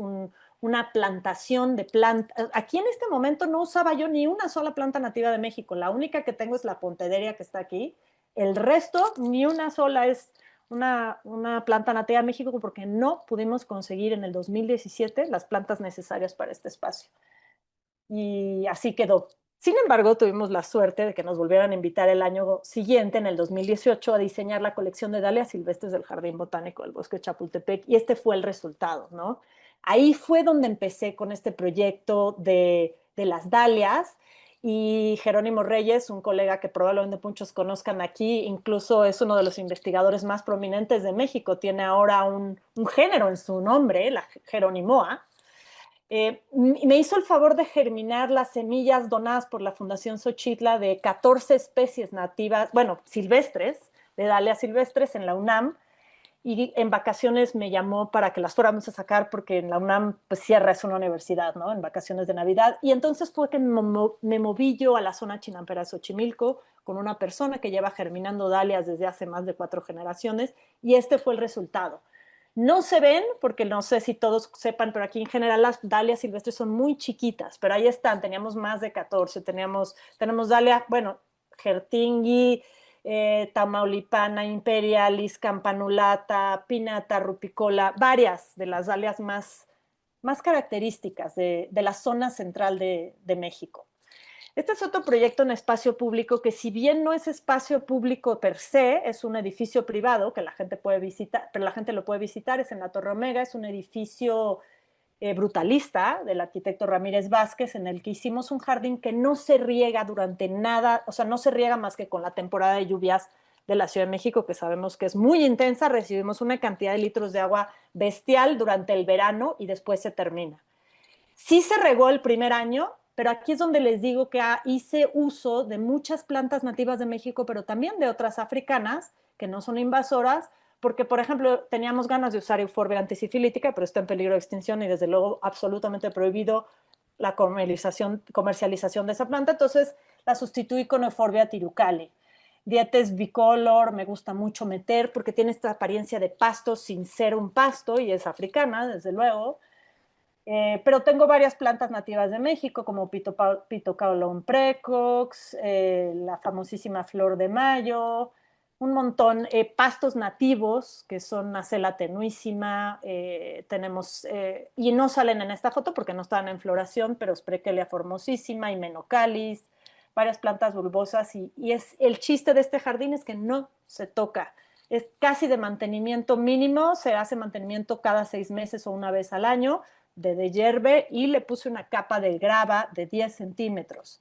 Speaker 3: una plantación de plantas. Aquí en este momento no usaba yo ni una sola planta nativa de México, la única que tengo es la pontederia que está aquí, el resto ni una sola es una planta nativa de México, porque no pudimos conseguir en el 2017 las plantas necesarias para este espacio. Y así quedó. Sin embargo, tuvimos la suerte de que nos volvieran a invitar el año siguiente, en el 2018, a diseñar la colección de dalias silvestres del Jardín Botánico del Bosque de Chapultepec, y este fue el resultado, ¿no? Ahí fue donde empecé con este proyecto de las dalias, y Jerónimo Reyes, un colega que probablemente muchos conozcan aquí, incluso es uno de los investigadores más prominentes de México, tiene ahora un género en su nombre, la Jeronimoa. Me hizo el favor de germinar las semillas donadas por la Fundación Xochitla de 14 especies nativas, bueno, silvestres, de dalias silvestres en la UNAM, y en vacaciones me llamó para que las fuéramos a sacar, porque en la UNAM pues cierra, es una universidad, ¿no?, en vacaciones de Navidad. Y entonces fue que me moví yo a la zona Chinampera, Xochimilco, con una persona que lleva germinando dalias desde hace más de 4 generaciones, y este fue el resultado. No se ven, porque no sé si todos sepan, pero aquí en general las dalias silvestres son muy chiquitas, pero ahí están, teníamos más de 14, tenemos dalia, bueno, Hertingui, Tamaulipana, Imperialis, Campanulata, Pinnata, Rupicola, varias de las dalias más características de la zona central de México. Este es otro proyecto en espacio público que, si bien no es espacio público per se, es un edificio privado que la gente puede visitar, pero la gente lo puede visitar, es en la Torre Omega, es un edificio brutalista del arquitecto Ramírez Vázquez, en el que hicimos un jardín que no se riega durante nada, o sea, no se riega más que con la temporada de lluvias de la Ciudad de México, que sabemos que es muy intensa. Recibimos una cantidad de litros de agua bestial durante el verano y después se termina. Sí se regó el primer año, pero aquí es donde les digo que hice uso de muchas plantas nativas de México, pero también de otras africanas, que no son invasoras, porque, por ejemplo, teníamos ganas de usar Euphorbia antisifilítica, pero está en peligro de extinción y, desde luego, absolutamente prohibido la comercialización de esa planta. Entonces, la sustituí con Euphorbia tirucale. Dietes bicolor, me gusta mucho meter porque tiene esta apariencia de pasto sin ser un pasto, y es africana, desde luego. Pero tengo varias plantas nativas de México, como Pitocaulon precox, la famosísima flor de mayo, un montón, pastos nativos, que son Nacella tenuísima, tenemos, y no salen en esta foto porque no estaban en floración, pero Sprechelia formosísima, Hymenocalis, varias plantas bulbosas, y es el chiste de este jardín es que no se toca. Es casi de mantenimiento mínimo, se hace mantenimiento cada 6 meses o una vez al año, de yerbe, y le puse una capa de grava de 10 centímetros.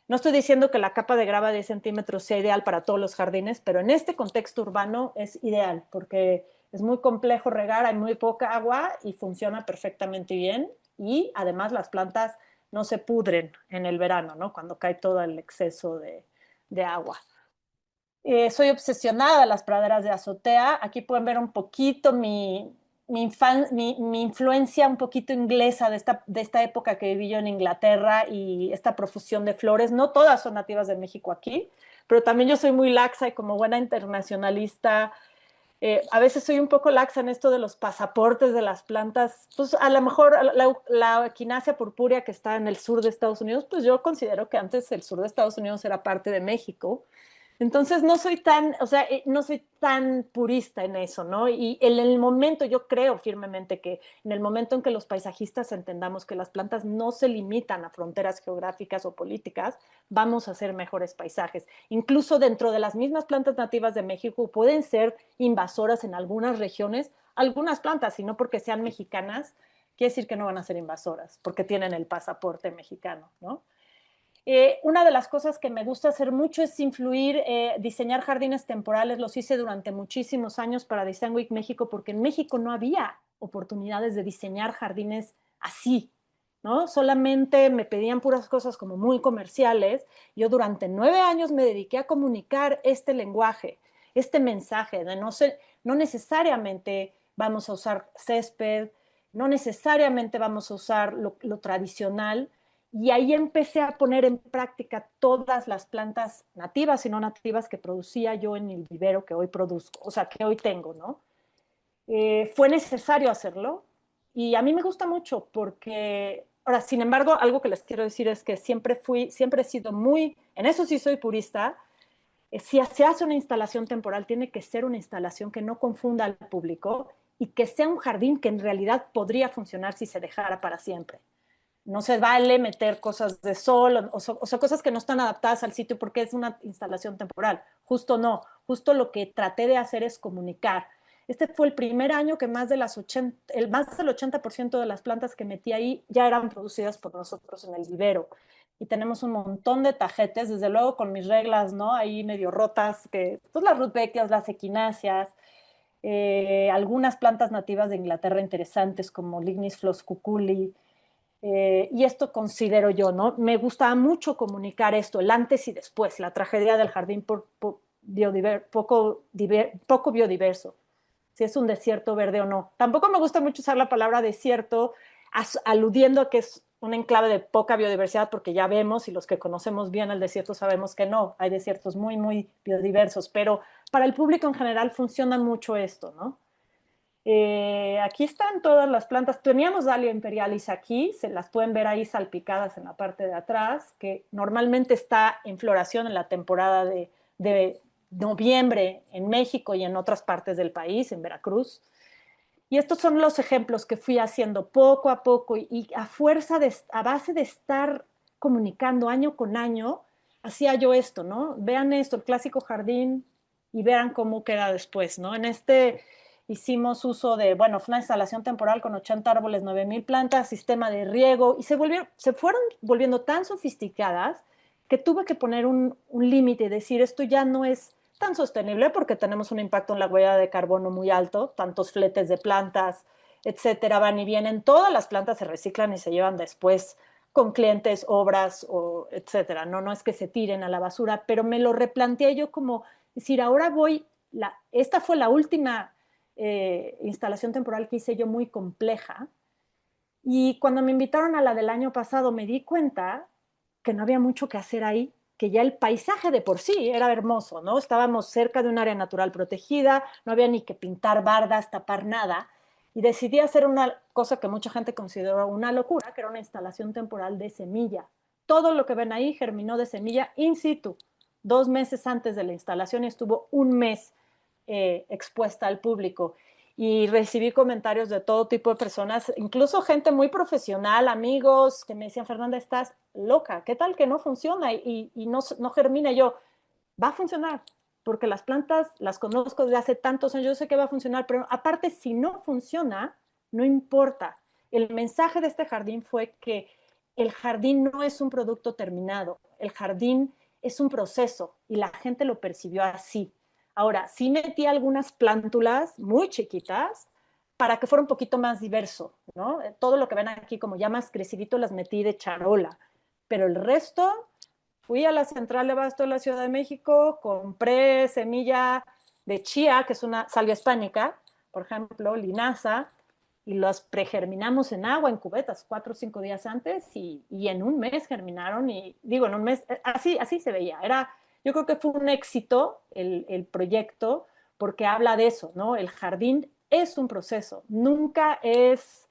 Speaker 3: No estoy diciendo que la capa de grava de 10 centímetros sea ideal para todos los jardines, pero en este contexto urbano es ideal porque es muy complejo regar, hay muy poca agua y funciona perfectamente bien, y además las plantas no se pudren en el verano, ¿no? Cuando cae todo el exceso de agua. Soy obsesionada de las praderas de azotea. Aquí pueden ver un poquito mi influencia un poquito inglesa de esta época que viví yo en Inglaterra, y esta profusión de flores. No todas son nativas de México aquí, pero también yo soy muy laxa, y como buena internacionalista, a veces soy un poco laxa en esto de los pasaportes de las plantas. Pues a lo mejor la equinacia purpúrea, que está en el sur de Estados Unidos, pues yo considero que antes el sur de Estados Unidos era parte de México. Entonces no soy tan, o sea, no soy tan purista en eso, ¿no? Y en el momento, yo creo firmemente que en el momento en que los paisajistas entendamos que las plantas no se limitan a fronteras geográficas o políticas, vamos a hacer mejores paisajes. Incluso dentro de las mismas plantas nativas de México pueden ser invasoras en algunas regiones, algunas plantas, y no porque sean mexicanas, quiere decir que no van a ser invasoras, porque tienen el pasaporte mexicano, ¿no? Una de las cosas que me gusta hacer mucho es influir, diseñar jardines temporales. Los hice durante muchísimos años para Design Week México, porque en México no había oportunidades de diseñar jardines así, ¿no? Solamente me pedían puras cosas como muy comerciales. Yo durante 9 años me dediqué a comunicar este lenguaje, este mensaje de no necesariamente vamos a usar césped, no necesariamente vamos a usar lo tradicional. Y ahí empecé a poner en práctica todas las plantas nativas y no nativas que producía yo en el vivero que hoy produzco, o sea, que hoy tengo, ¿no? Fue necesario hacerlo, y a mí me gusta mucho porque, ahora, sin embargo, algo que les quiero decir es que siempre he sido muy, en eso sí soy purista. Si se hace una instalación temporal, tiene que ser una instalación que no confunda al público y que sea un jardín que en realidad podría funcionar si se dejara para siempre. No se vale meter cosas de sol, o sea, cosas que no están adaptadas al sitio porque es una instalación temporal. Justo no, justo lo que traté de hacer es comunicar. Este fue el primer año que más del 80% de las plantas que metí ahí ya eran producidas por nosotros en el vivero. Y tenemos un montón de tajetes, desde luego con mis reglas, ¿no? Ahí medio rotas, que pues las rudbeckias, las equináceas, algunas plantas nativas de Inglaterra interesantes como Lignis floscuculi. Y esto considero yo, ¿no? Me gustaba mucho comunicar esto, el antes y después, la tragedia del jardín poco biodiverso, si es un desierto verde o no. Tampoco me gusta mucho usar la palabra desierto aludiendo a que es un enclave de poca biodiversidad, porque ya vemos, y los que conocemos bien el desierto sabemos que no, hay desiertos muy, muy biodiversos, pero para el público en general funciona mucho esto, ¿no? Aquí están todas las plantas. Teníamos Dahlia imperialis aquí, se las pueden ver ahí salpicadas en la parte de atrás, que normalmente está en floración en la temporada de noviembre en México y en otras partes del país, en Veracruz. Y estos son los ejemplos que fui haciendo poco a poco y a base de estar comunicando año con año, hacía yo esto, ¿no? Vean esto, el clásico jardín, y vean cómo queda después, ¿no? En este hicimos uso de, bueno, fue una instalación temporal con 80 árboles, 9,000 plantas, sistema de riego, y se fueron volviendo tan sofisticadas que tuve que poner un límite y decir, esto ya no es tan sostenible porque tenemos un impacto en la huella de carbono muy alto, tantos fletes de plantas, etcétera, van y vienen, todas las plantas se reciclan y se llevan después con clientes, obras, o etcétera, no es que se tiren a la basura, pero me lo replanteé yo como decir, ahora esta fue la última instalación temporal que hice yo muy compleja, y cuando me invitaron a la del año pasado me di cuenta que no había mucho que hacer ahí, que ya el paisaje de por sí era hermoso, ¿no? Estábamos cerca de un área natural protegida, no había ni que pintar bardas, tapar nada, y decidí hacer una cosa que mucha gente consideró una locura, que era una instalación temporal de semilla. Todo lo que ven ahí germinó de semilla in situ, 2 meses antes de la instalación, y estuvo un mes expuesta al público. Y recibí comentarios de todo tipo de personas, incluso gente muy profesional, amigos, que me decían, Fernanda, estás loca, ¿qué tal que no funciona y no germina? Y yo, va a funcionar, porque las plantas las conozco desde hace tantos años, yo sé que va a funcionar, pero aparte, si no funciona, no importa. El mensaje de este jardín fue que el jardín no es un producto terminado, el jardín es un proceso, y la gente lo percibió así. Ahora, sí metí algunas plántulas muy chiquitas para que fuera un poquito más diverso, ¿no? Todo lo que ven aquí como ya más crecidito las metí de charola, pero el resto, fui a la central de abasto de la Ciudad de México, compré semilla de chía, que es una salvia hispánica, por ejemplo, linaza, y los pregerminamos en agua, en cubetas, 4 o 5 días antes, y en un mes germinaron, y digo, en un mes, así se veía. Yo creo que fue un éxito el proyecto, porque habla de eso, ¿no? El jardín es un proceso, nunca es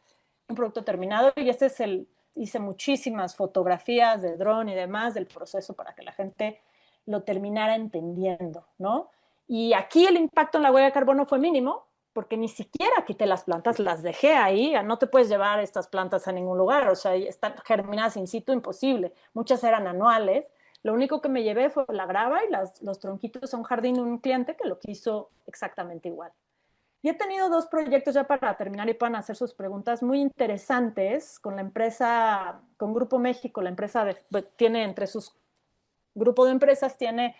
Speaker 3: un producto terminado, y hice muchísimas fotografías de dron y demás del proceso para que la gente lo terminara entendiendo, ¿no? Y aquí el impacto en la huella de carbono fue mínimo, porque ni siquiera quité las plantas, las dejé ahí, no te puedes llevar estas plantas a ningún lugar, o sea, están germinadas in situ, imposible, muchas eran anuales, lo único que me llevé fue la grava y los tronquitos a un jardín de un cliente que lo quiso exactamente igual. Y he tenido 2 proyectos ya para terminar y puedan hacer sus preguntas muy interesantes con la empresa, con Grupo México, la empresa tiene entre sus grupo de empresas, tiene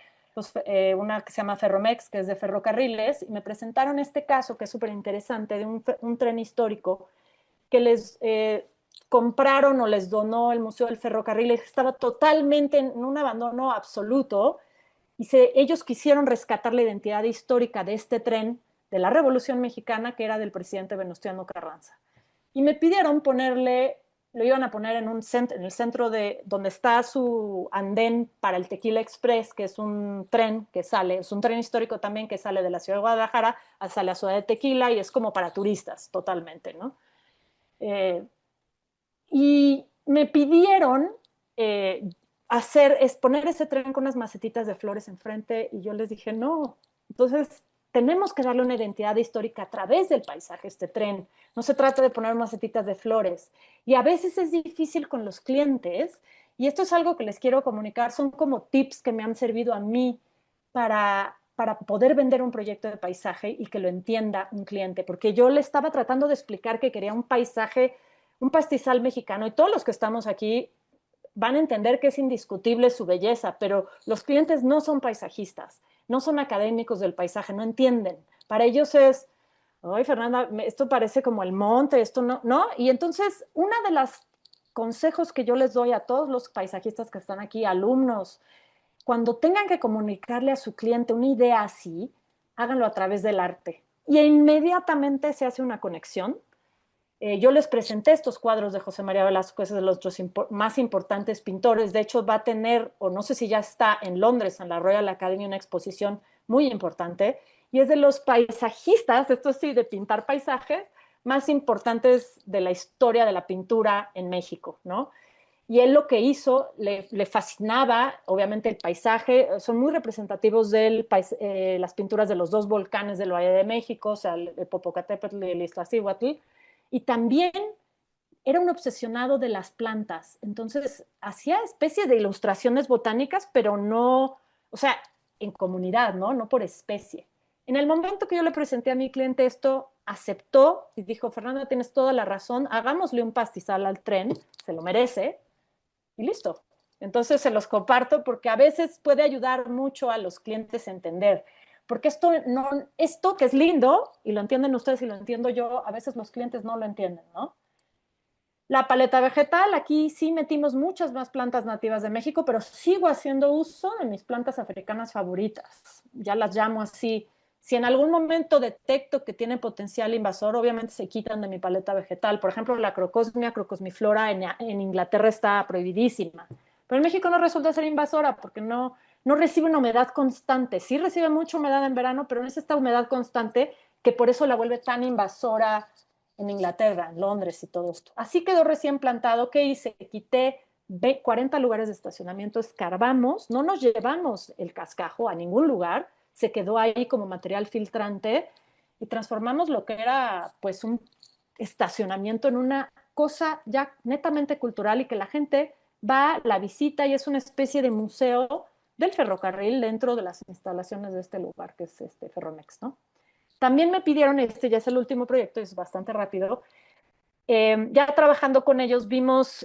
Speaker 3: una que se llama Ferromex, que es de ferrocarriles, y me presentaron este caso que es súper interesante de un tren histórico que les compraron o les donó el Museo del Ferrocarril, estaba totalmente en un abandono absoluto, y ellos quisieron rescatar la identidad histórica de este tren de la Revolución Mexicana, que era del presidente Venustiano Carranza. Y me pidieron lo iban a poner en el centro de donde está su andén para el Tequila Express, que es un tren que sale, es un tren histórico también que sale de la ciudad de Guadalajara hacia la ciudad de Tequila, y es como para turistas totalmente, ¿no? Y me pidieron poner ese tren con unas macetitas de flores enfrente, y yo les dije, no, entonces tenemos que darle una identidad histórica a través del paisaje, este tren. No se trata de poner macetitas de flores. Y a veces es difícil con los clientes, y esto es algo que les quiero comunicar, son como tips que me han servido a mí para poder vender un proyecto de paisaje y que lo entienda un cliente, porque yo le estaba tratando de explicar que quería un paisaje, un pastizal mexicano, y todos los que estamos aquí van a entender que es indiscutible su belleza, pero los clientes no son paisajistas, no son académicos del paisaje, no entienden. Para ellos es, ay, Fernanda, esto parece como el monte, esto no. Y entonces, uno de los consejos que yo les doy a todos los paisajistas que están aquí, alumnos, cuando tengan que comunicarle a su cliente una idea así, háganlo a través del arte. Y inmediatamente se hace una conexión. Yo les presenté estos cuadros de José María Velasco, es de los más importantes pintores. De hecho, va a tener, o no sé si ya está en Londres, en la Royal Academy, una exposición muy importante. Y es de los paisajistas, esto sí, de pintar paisajes, más importantes de la historia de la pintura en México, ¿no? Y él lo que hizo, le fascinaba, obviamente, el paisaje. Son muy representativos de las pinturas de los dos volcanes del Valle de México, o sea, el Popocatépetl y el Iztaccíhuatl. Y también era un obsesionado de las plantas. Entonces, hacía especies de ilustraciones botánicas, pero no, o sea, en comunidad, ¿no? No por especie. En el momento que yo le presenté a mi cliente esto, aceptó y dijo, Fernanda, tienes toda la razón, hagámosle un pastizal al tren, se lo merece, y listo. Entonces se los comparto porque a veces puede ayudar mucho a los clientes a entender. Porque esto que es lindo, y lo entienden ustedes y lo entiendo yo, a veces los clientes no lo entienden, ¿no? La paleta vegetal, aquí sí metimos muchas más plantas nativas de México, pero sigo haciendo uso de mis plantas africanas favoritas. Ya las llamo así. Si en algún momento detecto que tiene potencial invasor, obviamente se quitan de mi paleta vegetal. Por ejemplo, la crocosmia, crocosmiflora en Inglaterra está prohibidísima. Pero en México no resulta ser invasora porque no recibe una humedad constante. Sí recibe mucha humedad en verano, pero no es esta humedad constante que por eso la vuelve tan invasora en Inglaterra, en Londres y todo esto. Así quedó recién plantado. ¿Qué hice? Quité 40 lugares de estacionamiento, escarbamos, no nos llevamos el cascajo a ningún lugar, se quedó ahí como material filtrante y transformamos lo que era pues un estacionamiento en una cosa ya netamente cultural y que la gente va, la visita y es una especie de museo del ferrocarril dentro de las instalaciones de este lugar que es este Ferromex, ¿no? También me pidieron, este ya es el último proyecto, es bastante rápido, ya trabajando con ellos vimos,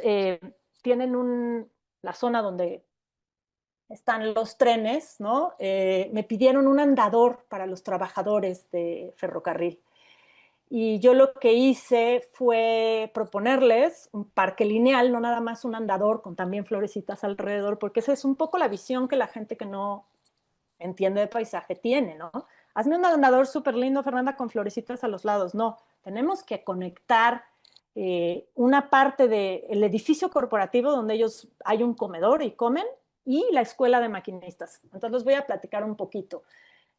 Speaker 3: tienen la zona donde están los trenes, ¿no? Me pidieron un andador para los trabajadores de ferrocarril. Y yo lo que hice fue proponerles un parque lineal, no nada más un andador con también florecitas alrededor, porque esa es un poco la visión que la gente que no entiende de paisaje tiene, ¿no? Hazme un andador súper lindo, Fernanda, con florecitas a los lados. No, tenemos que conectar una parte del edificio corporativo donde ellos hay un comedor y comen y la escuela de maquinistas. Entonces les voy a platicar un poquito.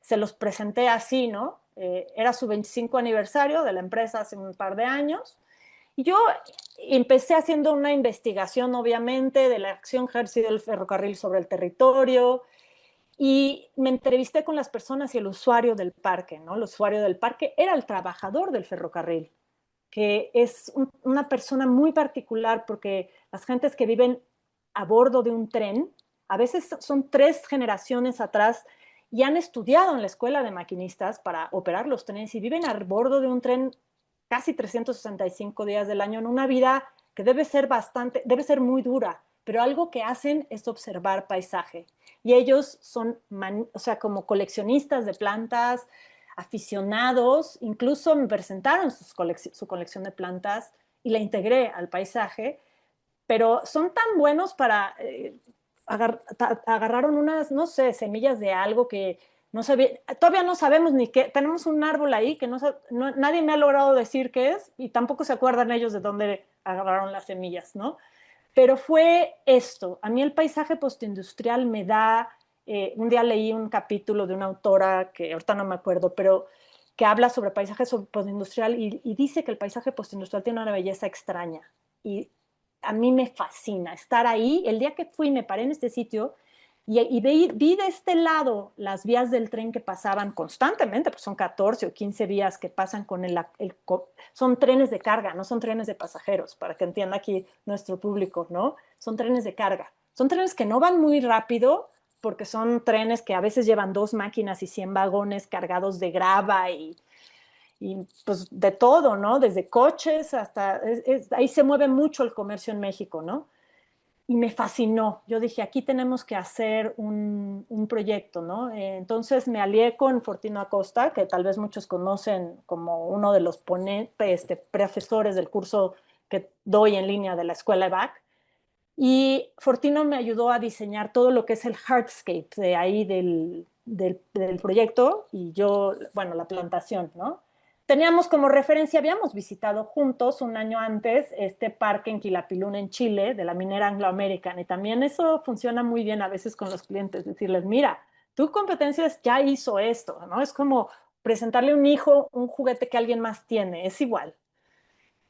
Speaker 3: Se los presenté así, ¿no? Era su 25 aniversario de la empresa hace un par de años. Y yo empecé haciendo una investigación, obviamente, de la acción ejercida del ferrocarril sobre el territorio, y me entrevisté con las personas y el usuario del parque, ¿no? El usuario del parque era el trabajador del ferrocarril, que es una persona muy particular porque las gentes que viven a bordo de un tren, a veces son 3 generaciones atrás y han estudiado en la escuela de maquinistas para operar los trenes y viven a bordo de un tren casi 365 días del año en una vida que debe ser muy dura, pero algo que hacen es observar paisaje. Y ellos son, o sea, como coleccionistas de plantas, aficionados, incluso me presentaron su colección de plantas y la integré al paisaje, pero son tan buenos para, agarraron unas, no sé, semillas de algo que no sabía, todavía no sabemos ni qué, tenemos un árbol ahí que nadie me ha logrado decir qué es y tampoco se acuerdan ellos de dónde agarraron las semillas, ¿no? Pero fue esto, a mí el paisaje postindustrial me da, un día leí un capítulo de una autora que ahorita no me acuerdo, pero que habla sobre paisaje postindustrial y dice que el paisaje postindustrial tiene una belleza extraña y a mí me fascina estar ahí. El día que fui me paré en este sitio y vi de este lado las vías del tren que pasaban constantemente, pues son 14 o 15 vías que pasan con son trenes de carga, no son trenes de pasajeros, para que entienda aquí nuestro público, ¿no? Son trenes de carga. Son trenes que no van muy rápido porque son trenes que a veces llevan 2 máquinas y 100 vagones cargados de grava y pues de todo, ¿no? Desde coches hasta, ahí se mueve mucho el comercio en México, ¿no? Y me fascinó. Yo dije, aquí tenemos que hacer un proyecto, ¿no? Entonces me alié con Fortino Acosta, que tal vez muchos conocen como uno de los profesores del curso que doy en línea de la escuela EVAC. Y Fortino me ayudó a diseñar todo lo que es el hardscape de ahí del proyecto y yo, bueno, la plantación, ¿no? Teníamos como referencia, habíamos visitado juntos un año antes este parque en Quilapilún, en Chile, de la minera Anglo American, y también eso funciona muy bien a veces con los clientes, decirles, mira, tu competencia ya hizo esto, ¿no? Es como presentarle a un hijo un juguete que alguien más tiene, es igual.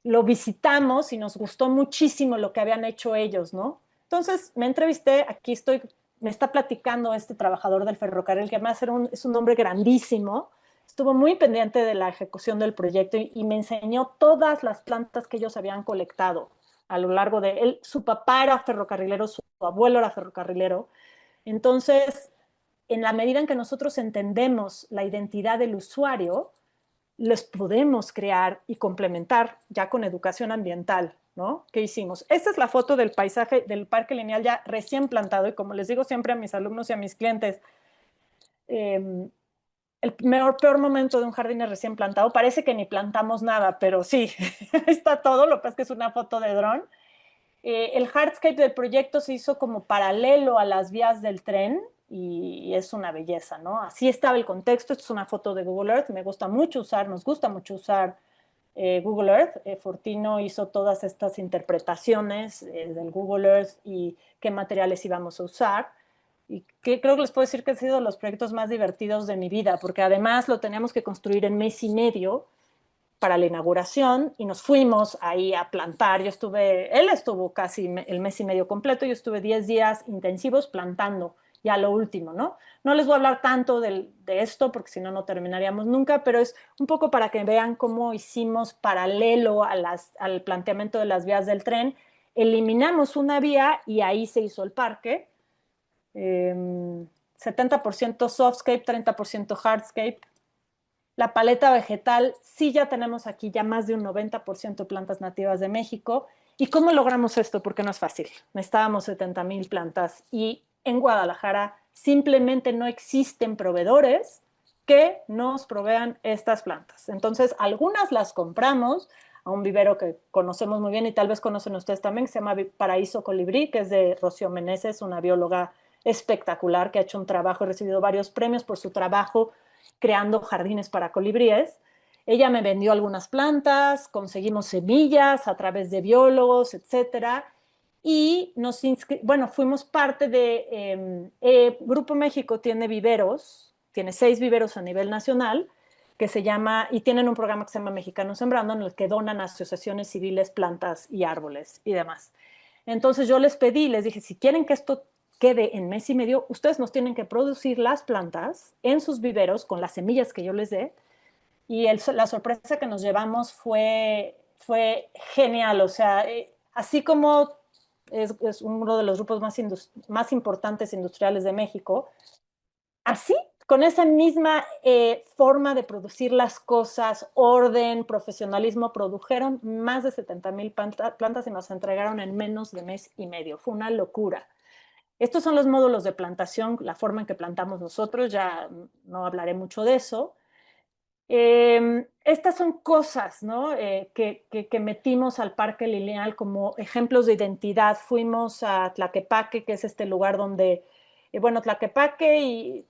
Speaker 3: lo visitamos y nos gustó muchísimo lo que habían hecho ellos, ¿no? Entonces me entrevisté, aquí estoy, me está platicando este trabajador del ferrocarril, que además es un hombre grandísimo, estuvo muy pendiente de la ejecución del proyecto y me enseñó todas las plantas que ellos habían colectado a lo largo de él. Su papá era ferrocarrilero, su abuelo era ferrocarrilero. Entonces, en la medida en que nosotros entendemos la identidad del usuario, les podemos crear y complementar ya con educación ambiental, ¿no? ¿Qué hicimos? Esta es la foto del paisaje del parque lineal ya recién plantado y como les digo siempre a mis alumnos y a mis clientes, el peor momento de un jardín es recién plantado. Parece que ni plantamos nada, pero sí, está todo, lo que pasa es que es una foto de dron. El hardscape del proyecto se hizo como paralelo a las vías del tren y es una belleza, ¿no? Así estaba el contexto. Esto es una foto de Google Earth. Me gusta mucho usar, nos gusta mucho usar Google Earth. Fortino hizo todas estas interpretaciones del Google Earth y qué materiales íbamos a usar. Y que creo que les puedo decir que ha sido de los proyectos más divertidos de mi vida, porque además lo teníamos que construir en mes y medio para la inauguración y nos fuimos ahí a plantar. Él estuvo casi el mes y medio completo, yo estuve 10 días intensivos plantando, ya lo último, ¿no? No les voy a hablar tanto de esto porque si no, no terminaríamos nunca, pero es un poco para que vean cómo hicimos paralelo al planteamiento de las vías del tren. Eliminamos una vía y ahí se hizo el parque. 70% softscape, 30% hardscape. La paleta vegetal, sí ya tenemos aquí ya más de un 90% plantas nativas de México. ¿Y cómo logramos esto? Porque no es fácil. Necesitábamos 70,000 plantas y en Guadalajara simplemente no existen proveedores que nos provean estas plantas. Entonces, algunas las compramos a un vivero que conocemos muy bien y tal vez conocen ustedes también, que se llama Paraíso Colibrí, que es de Rocío Meneses, una bióloga espectacular que ha hecho un trabajo y recibido varios premios por su trabajo creando jardines para colibríes. Ella me vendió algunas plantas, conseguimos semillas a través de biólogos, etcétera, y bueno, fuimos parte de Grupo México tiene viveros, tiene 6 viveros a nivel nacional que se llama, y tienen un programa que se llama Mexicanos Sembrando, en el que donan a asociaciones civiles plantas y árboles y demás. Entonces yo les pedí, les dije, si quieren que esto quede en mes y medio, ustedes nos tienen que producir las plantas en sus viveros con las semillas que yo les dé. Y la sorpresa que nos llevamos fue genial. O sea, así como es uno de los grupos más importantes industriales de México, así, con esa misma forma de producir las cosas, orden, profesionalismo, produjeron más de 70,000 plantas y nos entregaron en menos de mes y medio. Fue una locura. Estos son los módulos de plantación, la forma en que plantamos nosotros, ya no hablaré mucho de eso. Estas son cosas, ¿no? Que metimos al Parque Lineal como ejemplos de identidad. Fuimos a Tlaquepaque, que es este lugar donde, bueno, Tlaquepaque y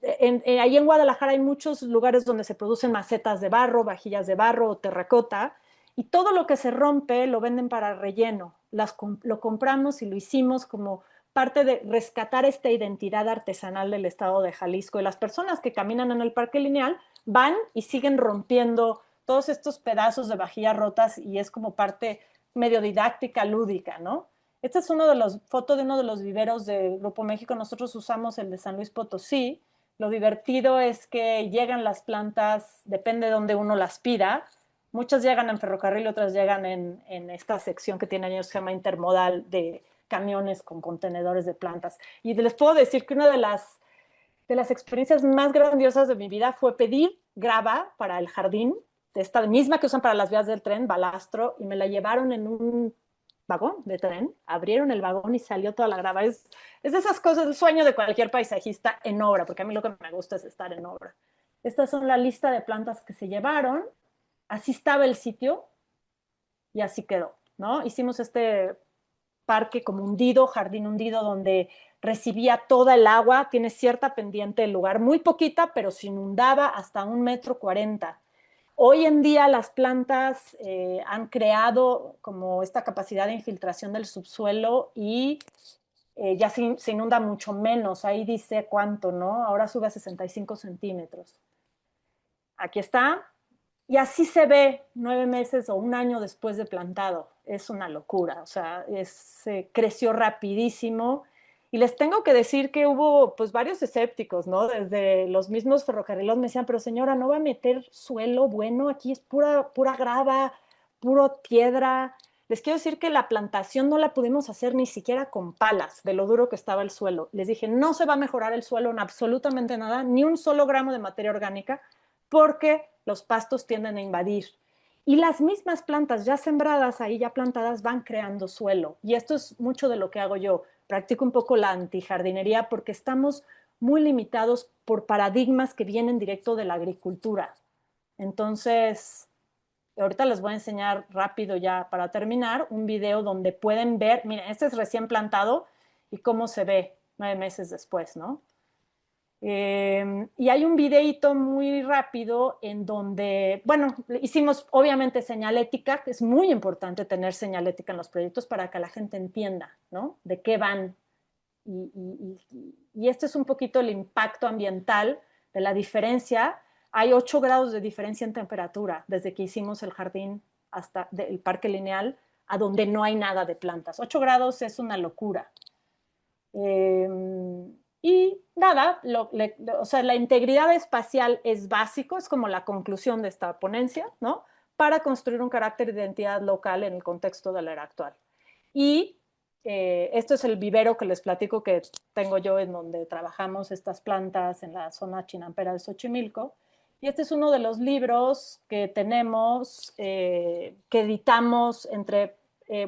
Speaker 3: ahí en Guadalajara hay muchos lugares donde se producen macetas de barro, vajillas de barro o terracota, y todo lo que se rompe lo venden para relleno. Lo compramos y lo hicimos como parte de rescatar esta identidad artesanal del estado de Jalisco. Y las personas que caminan en el Parque Lineal van y siguen rompiendo todos estos pedazos de vajillas rotas y es como parte medio didáctica, lúdica, ¿no? Esta es foto de uno de los viveros del Grupo México. Nosotros usamos el de San Luis Potosí. Lo divertido es que llegan las plantas, depende de donde uno las pida. Muchas llegan en ferrocarril, otras llegan en esta sección que tienen ellos, se llama intermodal, de camiones con contenedores de plantas. Y les puedo decir que una de las experiencias más grandiosas de mi vida fue pedir grava para el jardín, de esta misma que usan para las vías del tren, balastro, y me la llevaron en un vagón de tren, abrieron el vagón y salió toda la grava. Es de esas cosas, el sueño de cualquier paisajista en obra, porque a mí lo que me gusta es estar en obra. Estas son la lista de plantas que se llevaron, así estaba el sitio y así quedó, ¿no? Hicimos este parque como hundido, jardín hundido, donde recibía toda el agua, tiene cierta pendiente el lugar, muy poquita, pero se inundaba hasta 1,40 m. Hoy en día las plantas han creado como esta capacidad de infiltración del subsuelo y ya se inunda mucho menos, ahí dice cuánto, ¿no? Ahora sube a 65 centímetros. Aquí está, Y así se ve 9 meses o un año después de plantado. Es una locura, o sea, creció rapidísimo. Y les tengo que decir que hubo pues varios escépticos, ¿no? Desde los mismos ferrocarrileros me decían, pero señora, ¿no va a meter suelo bueno? Aquí es pura grava, puro piedra. Les quiero decir que la plantación no la pudimos hacer ni siquiera con palas, de lo duro que estaba el suelo. Les dije, no se va a mejorar el suelo en absolutamente nada, ni un solo gramo de materia orgánica, porque los pastos tienden a invadir. Y las mismas plantas ya sembradas ahí, ya plantadas, van creando suelo. Y esto es mucho de lo que hago yo. Practico un poco la antijardinería porque estamos muy limitados por paradigmas que vienen directo de la agricultura. Entonces, ahorita les voy a enseñar rápido ya para terminar un video donde pueden ver, miren, este es recién plantado y cómo se ve 9 meses después, ¿no? Y hay un videíto muy rápido en donde, bueno, hicimos obviamente señalética, que es muy importante tener señalética en los proyectos para que la gente entienda, ¿no? De qué van. Y este es un poquito el impacto ambiental de la diferencia. Hay 8 grados de diferencia en temperatura desde que hicimos el jardín hasta el parque lineal a donde no hay nada de plantas. 8 grados es una locura. Y nada, o sea, la integridad espacial es básico, es como la conclusión de esta ponencia, ¿no? Para construir un carácter de identidad local en el contexto de la era actual. Y esto es el vivero que les platico que tengo yo en donde trabajamos estas plantas en la zona chinampera de Xochimilco. Y este es uno de los libros que tenemos, que editamos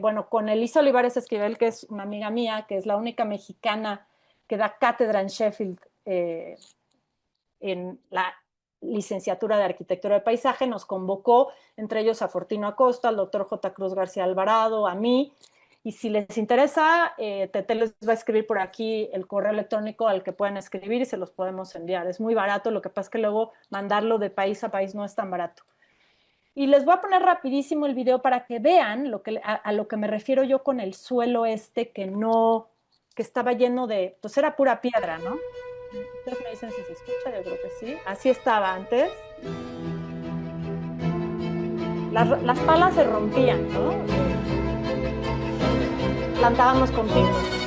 Speaker 3: bueno, con Elisa Olivares Esquivel, que es una amiga mía, que es la única mexicana que da cátedra en Sheffield en la licenciatura de Arquitectura de Paisaje, nos convocó, entre ellos a Fortino Acosta, al doctor J. Cruz García Alvarado, a mí, y si les interesa, Tete les va a escribir por aquí el correo electrónico al que pueden escribir y se los podemos enviar. Es muy barato, lo que pasa es que luego mandarlo de país a país no es tan barato. Y les voy a poner rapidísimo el video para que vean a lo que me refiero yo con el suelo que estaba lleno de, pues era pura piedra, ¿no? Ustedes me dicen si se escucha, yo creo que sí. Así estaba antes. Las palas se rompían, ¿no? Plantábamos con picos.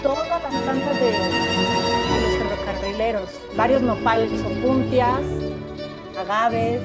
Speaker 3: Todas las plantas de los ferrocarrileros, varios nopales o puntias, agaves.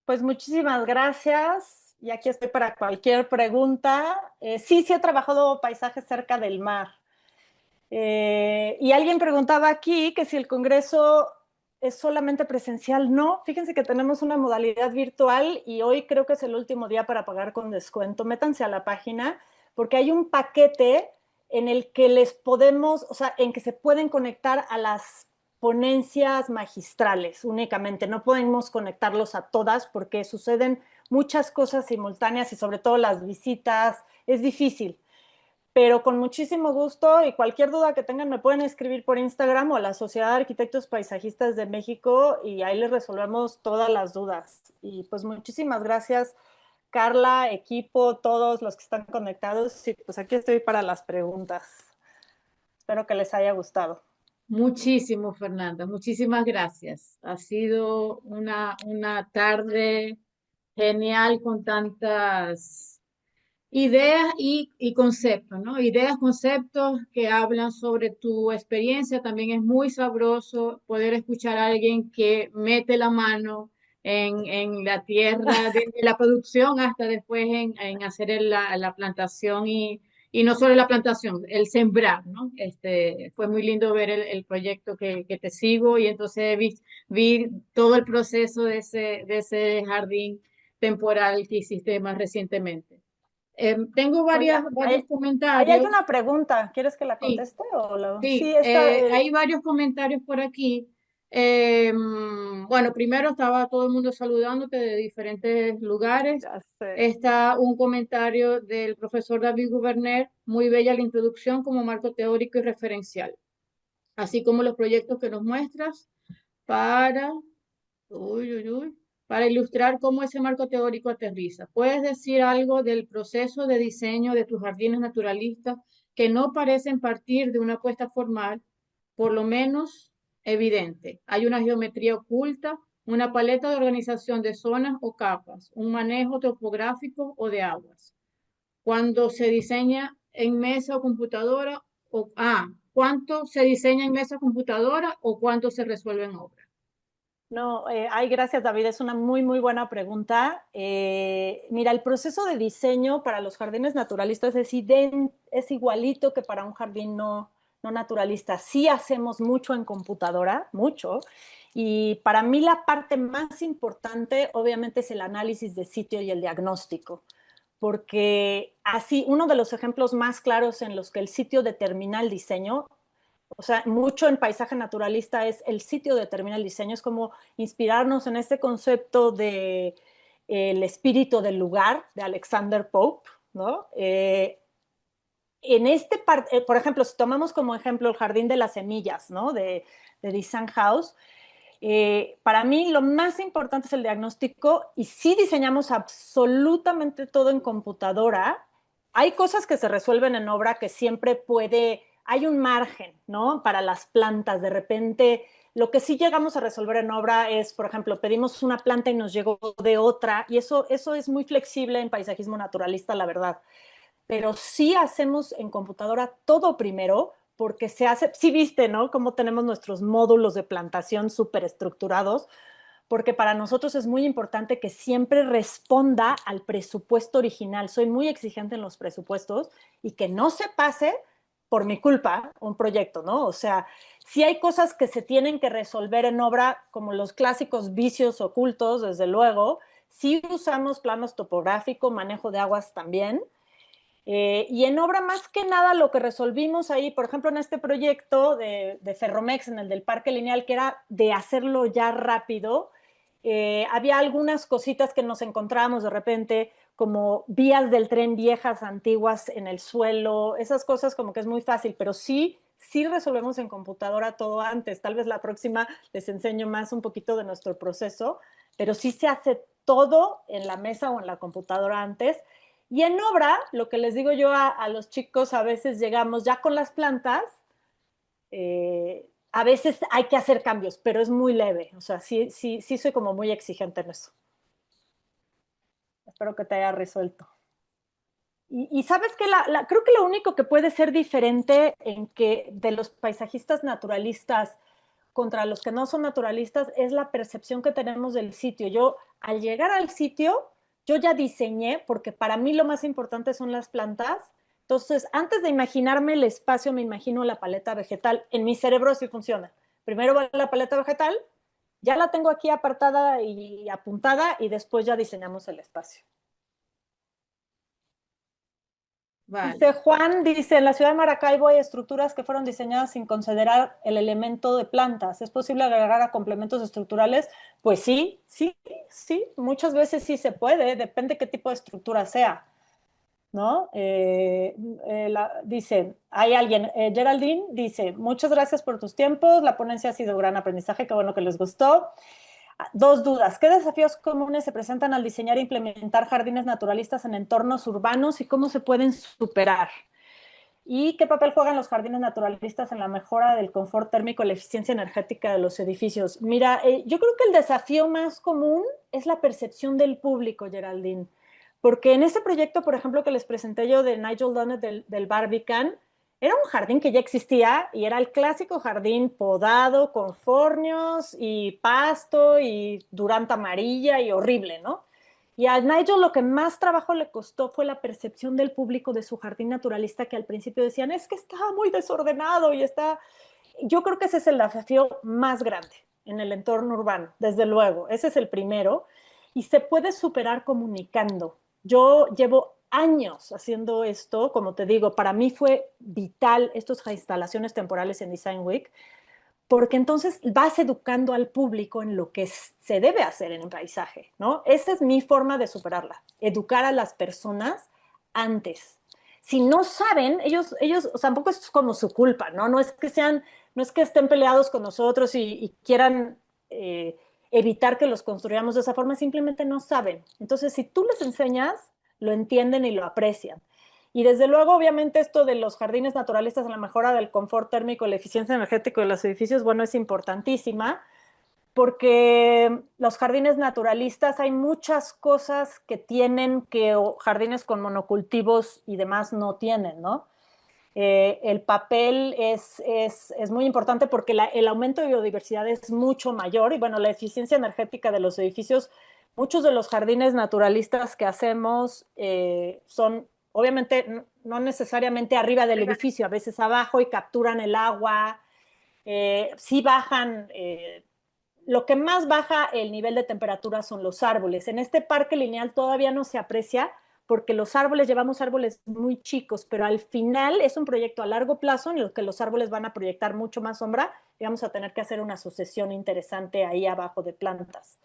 Speaker 3: Pues muchísimas gracias y aquí estoy para cualquier pregunta. Sí he trabajado paisajes cerca del mar. Y alguien preguntaba aquí que si el Congreso es solamente presencial. No, fíjense que tenemos una modalidad virtual y hoy creo que es el último día para pagar con descuento. Métanse a la página porque hay un paquete en el que o sea, en que se pueden conectar a las ponencias magistrales únicamente. No podemos conectarlos a todas porque suceden muchas cosas simultáneas y sobre todo las visitas. Es difícil. Pero con muchísimo gusto y cualquier duda que tengan me pueden escribir por Instagram o a la Sociedad de Arquitectos Paisajistas de México y ahí les resolvemos todas las dudas. Y pues muchísimas gracias Carla, equipo, todos los que están conectados. Sí, pues aquí estoy para las preguntas. Espero que les haya gustado.
Speaker 1: Muchísimo, Fernanda. Muchísimas gracias. Ha sido una tarde genial con tantas ideas y conceptos, ¿no? Ideas, conceptos que hablan sobre tu experiencia. También es muy sabroso poder escuchar a alguien que mete la mano en la tierra, desde la producción hasta después en hacer la plantación y no solo la plantación, el sembrar, ¿no? Fue muy lindo ver el proyecto que te sigo y entonces vi todo el proceso de ese jardín temporal que hiciste más recientemente. Tengo
Speaker 3: Oye,
Speaker 1: varios
Speaker 3: ahí hay
Speaker 1: comentarios.
Speaker 3: una pregunta. ¿Quieres que la
Speaker 1: Sí,
Speaker 3: conteste? O
Speaker 1: sí,
Speaker 3: Sí, esta,
Speaker 1: hay varios comentarios por aquí. Bueno, primero estaba todo el mundo saludándote de diferentes lugares.
Speaker 3: ya sé.
Speaker 1: Está un comentario del profesor David Guberner, muy bella la introducción como marco teórico y referencial, así como los proyectos que nos muestras para Uy, uy, uy. Para ilustrar cómo ese marco teórico aterriza. ¿Puedes decir algo del proceso de diseño de tus jardines naturalistas que no parecen partir de una apuesta formal, por lo menos evidente? Hay una geometría oculta, una paleta de organización de zonas o capas, un manejo topográfico o de aguas. Cuando se diseña en mesa o computadora, ¿cuánto se diseña en mesa o computadora o cuánto se resuelve en obra?
Speaker 3: No, ay, gracias, David. Es una muy, muy buena pregunta. Mira, el proceso de diseño para los jardines naturalistas es igualito que para un jardín no naturalista. Sí hacemos mucho en computadora, mucho. Y para mí la parte más importante, obviamente, es el análisis de sitio y el diagnóstico. Porque así, uno de los ejemplos más claros en los que el sitio determina el diseño, o sea, mucho en paisaje naturalista es el sitio determina el diseño, es como inspirarnos en este concepto de el espíritu del lugar de Alexander Pope, ¿no? Por ejemplo, si tomamos como ejemplo el Jardín de las Semillas, ¿no? De Design House, para mí lo más importante es el diagnóstico y si diseñamos absolutamente todo en computadora, hay cosas que se resuelven en obra que siempre hay un margen, ¿no? Para las plantas, de repente, lo que sí llegamos a resolver en obra es, por ejemplo, pedimos una planta y nos llegó de otra, y eso es muy flexible en paisajismo naturalista, la verdad. Pero sí hacemos en computadora todo primero, porque se hace, sí viste, ¿no? Cómo tenemos nuestros módulos de plantación súper estructurados, porque para nosotros es muy importante que siempre responda al presupuesto original. Soy muy exigente en los presupuestos y que no se pase por mi culpa un proyecto, ¿no? O sea, sí hay cosas que se tienen que resolver en obra, como los clásicos vicios ocultos, desde luego. Sí usamos planos topográficos, manejo de aguas también, y en obra, más que nada, lo que resolvimos ahí, por ejemplo, en este proyecto de Ferromex, en el del Parque Lineal, que era de hacerlo ya rápido, había algunas cositas que nos encontrábamos de repente, como vías del tren viejas, antiguas en el suelo, esas cosas como que es muy fácil, pero sí resolvemos en computadora todo antes. Tal vez la próxima les enseño más un poquito de nuestro proceso, pero sí se hace todo en la mesa o en la computadora antes. Y en obra, lo que les digo yo a los chicos, a veces llegamos ya con las plantas, a veces hay que hacer cambios, pero es muy leve. O sea, sí soy como muy exigente en eso. Espero que te haya resuelto. Y sabes que creo que lo único que puede ser diferente en que de los paisajistas naturalistas contra los que no son naturalistas es la percepción que tenemos del sitio. Yo, al llegar al sitio, yo ya diseñé, porque para mí lo más importante son las plantas. Entonces, antes de imaginarme el espacio, me imagino la paleta vegetal. En mi cerebro así funciona. Primero va la paleta vegetal, ya la tengo aquí apartada y apuntada, y después ya diseñamos el espacio. Dice
Speaker 1: Vale.
Speaker 3: Juan, dice, en la ciudad de Maracaibo hay estructuras que fueron diseñadas sin considerar el elemento de plantas. ¿Es posible agregar a complementos estructurales? Pues sí, muchas veces sí se puede, depende qué tipo de estructura sea, ¿no? Dice, hay alguien, Geraldine dice, muchas gracias por tus tiempos, la ponencia ha sido un gran aprendizaje, qué bueno que les gustó. Dos dudas. ¿Qué desafíos comunes se presentan al diseñar e implementar jardines naturalistas en entornos urbanos y cómo se pueden superar? ¿Y qué papel juegan los jardines naturalistas en la mejora del confort térmico y la eficiencia energética de los edificios? Mira, yo creo que el desafío más común es la percepción del público, Geraldine. Porque en ese proyecto, por ejemplo, que les presenté yo de Nigel Dunnett del Barbican, era un jardín que ya existía y era el clásico jardín podado con fornios y pasto y duranta amarilla y horrible, ¿no? Y a Nigel lo que más trabajo le costó fue la percepción del público de su jardín naturalista, que al principio decían, es que está muy desordenado y está... Yo creo que ese es el desafío más grande en el entorno urbano, desde luego. Ese es el primero. Y se puede superar comunicando. Yo llevo años haciendo esto, como te digo, para mí fue vital estas instalaciones temporales en Design Week, porque entonces vas educando al público en lo que se debe hacer en un paisaje, ¿no? Esa es mi forma de superarla, educar a las personas antes. Si no saben, ellos o sea, tampoco es como su culpa, ¿no? No es que estén peleados con nosotros y quieran evitar que los construyamos de esa forma, simplemente no saben. Entonces, si tú les enseñas, lo entienden y lo aprecian. Y desde luego, obviamente, esto de los jardines naturalistas en la mejora del confort térmico y la eficiencia energética de los edificios, bueno, es importantísima, porque los jardines naturalistas hay muchas cosas que tienen que jardines con monocultivos y demás no tienen, ¿no? El papel es muy importante porque el aumento de biodiversidad es mucho mayor y bueno, la eficiencia energética de los edificios, muchos de los jardines naturalistas que hacemos son obviamente no necesariamente arriba del edificio, a veces abajo y capturan el agua, sí bajan, lo que más baja el nivel de temperatura son los árboles. En este parque lineal todavía no se aprecia porque los árboles, llevamos árboles muy chicos, pero al final es un proyecto a largo plazo en el que los árboles van a proyectar mucho más sombra y vamos a tener que hacer una sucesión interesante ahí abajo de plantas.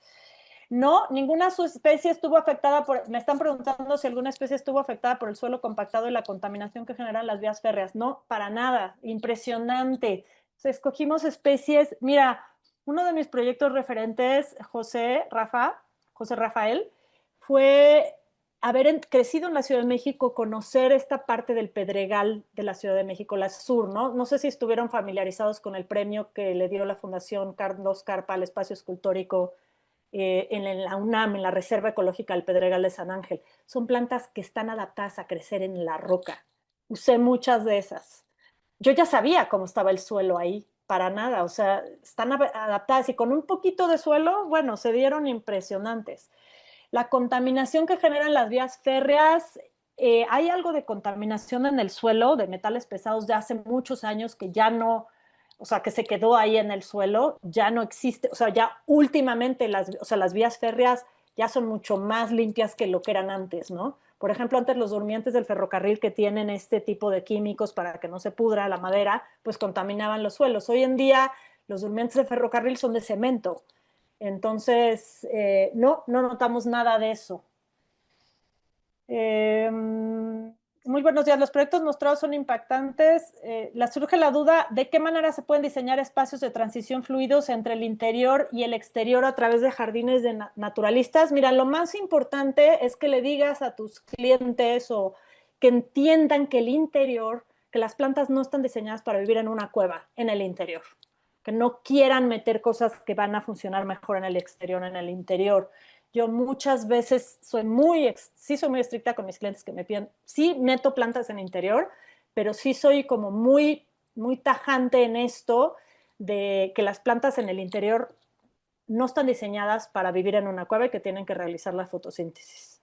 Speaker 3: No, ninguna especie estuvo afectada por, me están preguntando si alguna especie estuvo afectada por el suelo compactado y la contaminación que generan las vías férreas. No, para nada, impresionante. O sea, escogimos especies, mira, uno de mis proyectos referentes, José Rafael, fue haber crecido en la Ciudad de México, conocer esta parte del Pedregal de la Ciudad de México, la sur, ¿no? No sé si estuvieron familiarizados con el premio que le dio la Fundación Carlos Carpa al espacio escultórico en la UNAM, en la Reserva Ecológica del Pedregal de San Ángel. Son plantas que están adaptadas a crecer en la roca. Usé muchas de esas. Yo ya sabía cómo estaba el suelo ahí, para nada, o sea, están adaptadas y con un poquito de suelo, bueno, se dieron impresionantes. La contaminación que generan las vías férreas, hay algo de contaminación en el suelo de metales pesados de hace muchos años que ya no, o sea, que se quedó ahí en el suelo, ya no existe, o sea, ya últimamente las vías férreas ya son mucho más limpias que lo que eran antes, ¿no? Por ejemplo, antes los durmientes del ferrocarril que tienen este tipo de químicos para que no se pudra la madera, pues contaminaban los suelos. Hoy en día los durmientes del ferrocarril son de cemento. Entonces, no notamos nada de eso. Muy buenos días. Los proyectos mostrados son impactantes. Surge la duda de qué manera se pueden diseñar espacios de transición fluidos entre el interior y el exterior a través de jardines naturalistas. Mira, lo más importante es que le digas a tus clientes o que entiendan que el interior, que las plantas no están diseñadas para vivir en una cueva, en el interior. Que no quieran meter cosas que van a funcionar mejor en el exterior, en el interior. Yo muchas veces soy muy estricta con mis clientes que me piden, sí meto plantas en el interior, pero sí soy como muy, muy tajante en esto de que las plantas en el interior no están diseñadas para vivir en una cueva y que tienen que realizar la fotosíntesis.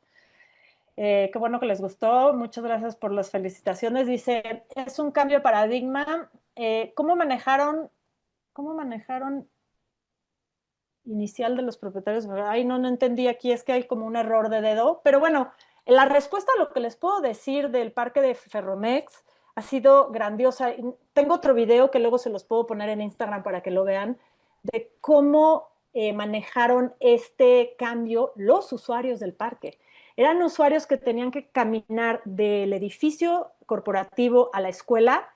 Speaker 3: Qué bueno que les gustó, muchas gracias por las felicitaciones. Dice, es un cambio de paradigma. ¿Cómo manejaron inicial de los propietarios? Ay, no entendí aquí, es que hay como un error de dedo, pero bueno, la respuesta a lo que les puedo decir del parque de Ferromex ha sido grandiosa. Tengo otro video que luego se los puedo poner en Instagram para que lo vean, de cómo manejaron este cambio los usuarios del parque. Eran usuarios que tenían que caminar del edificio corporativo a la escuela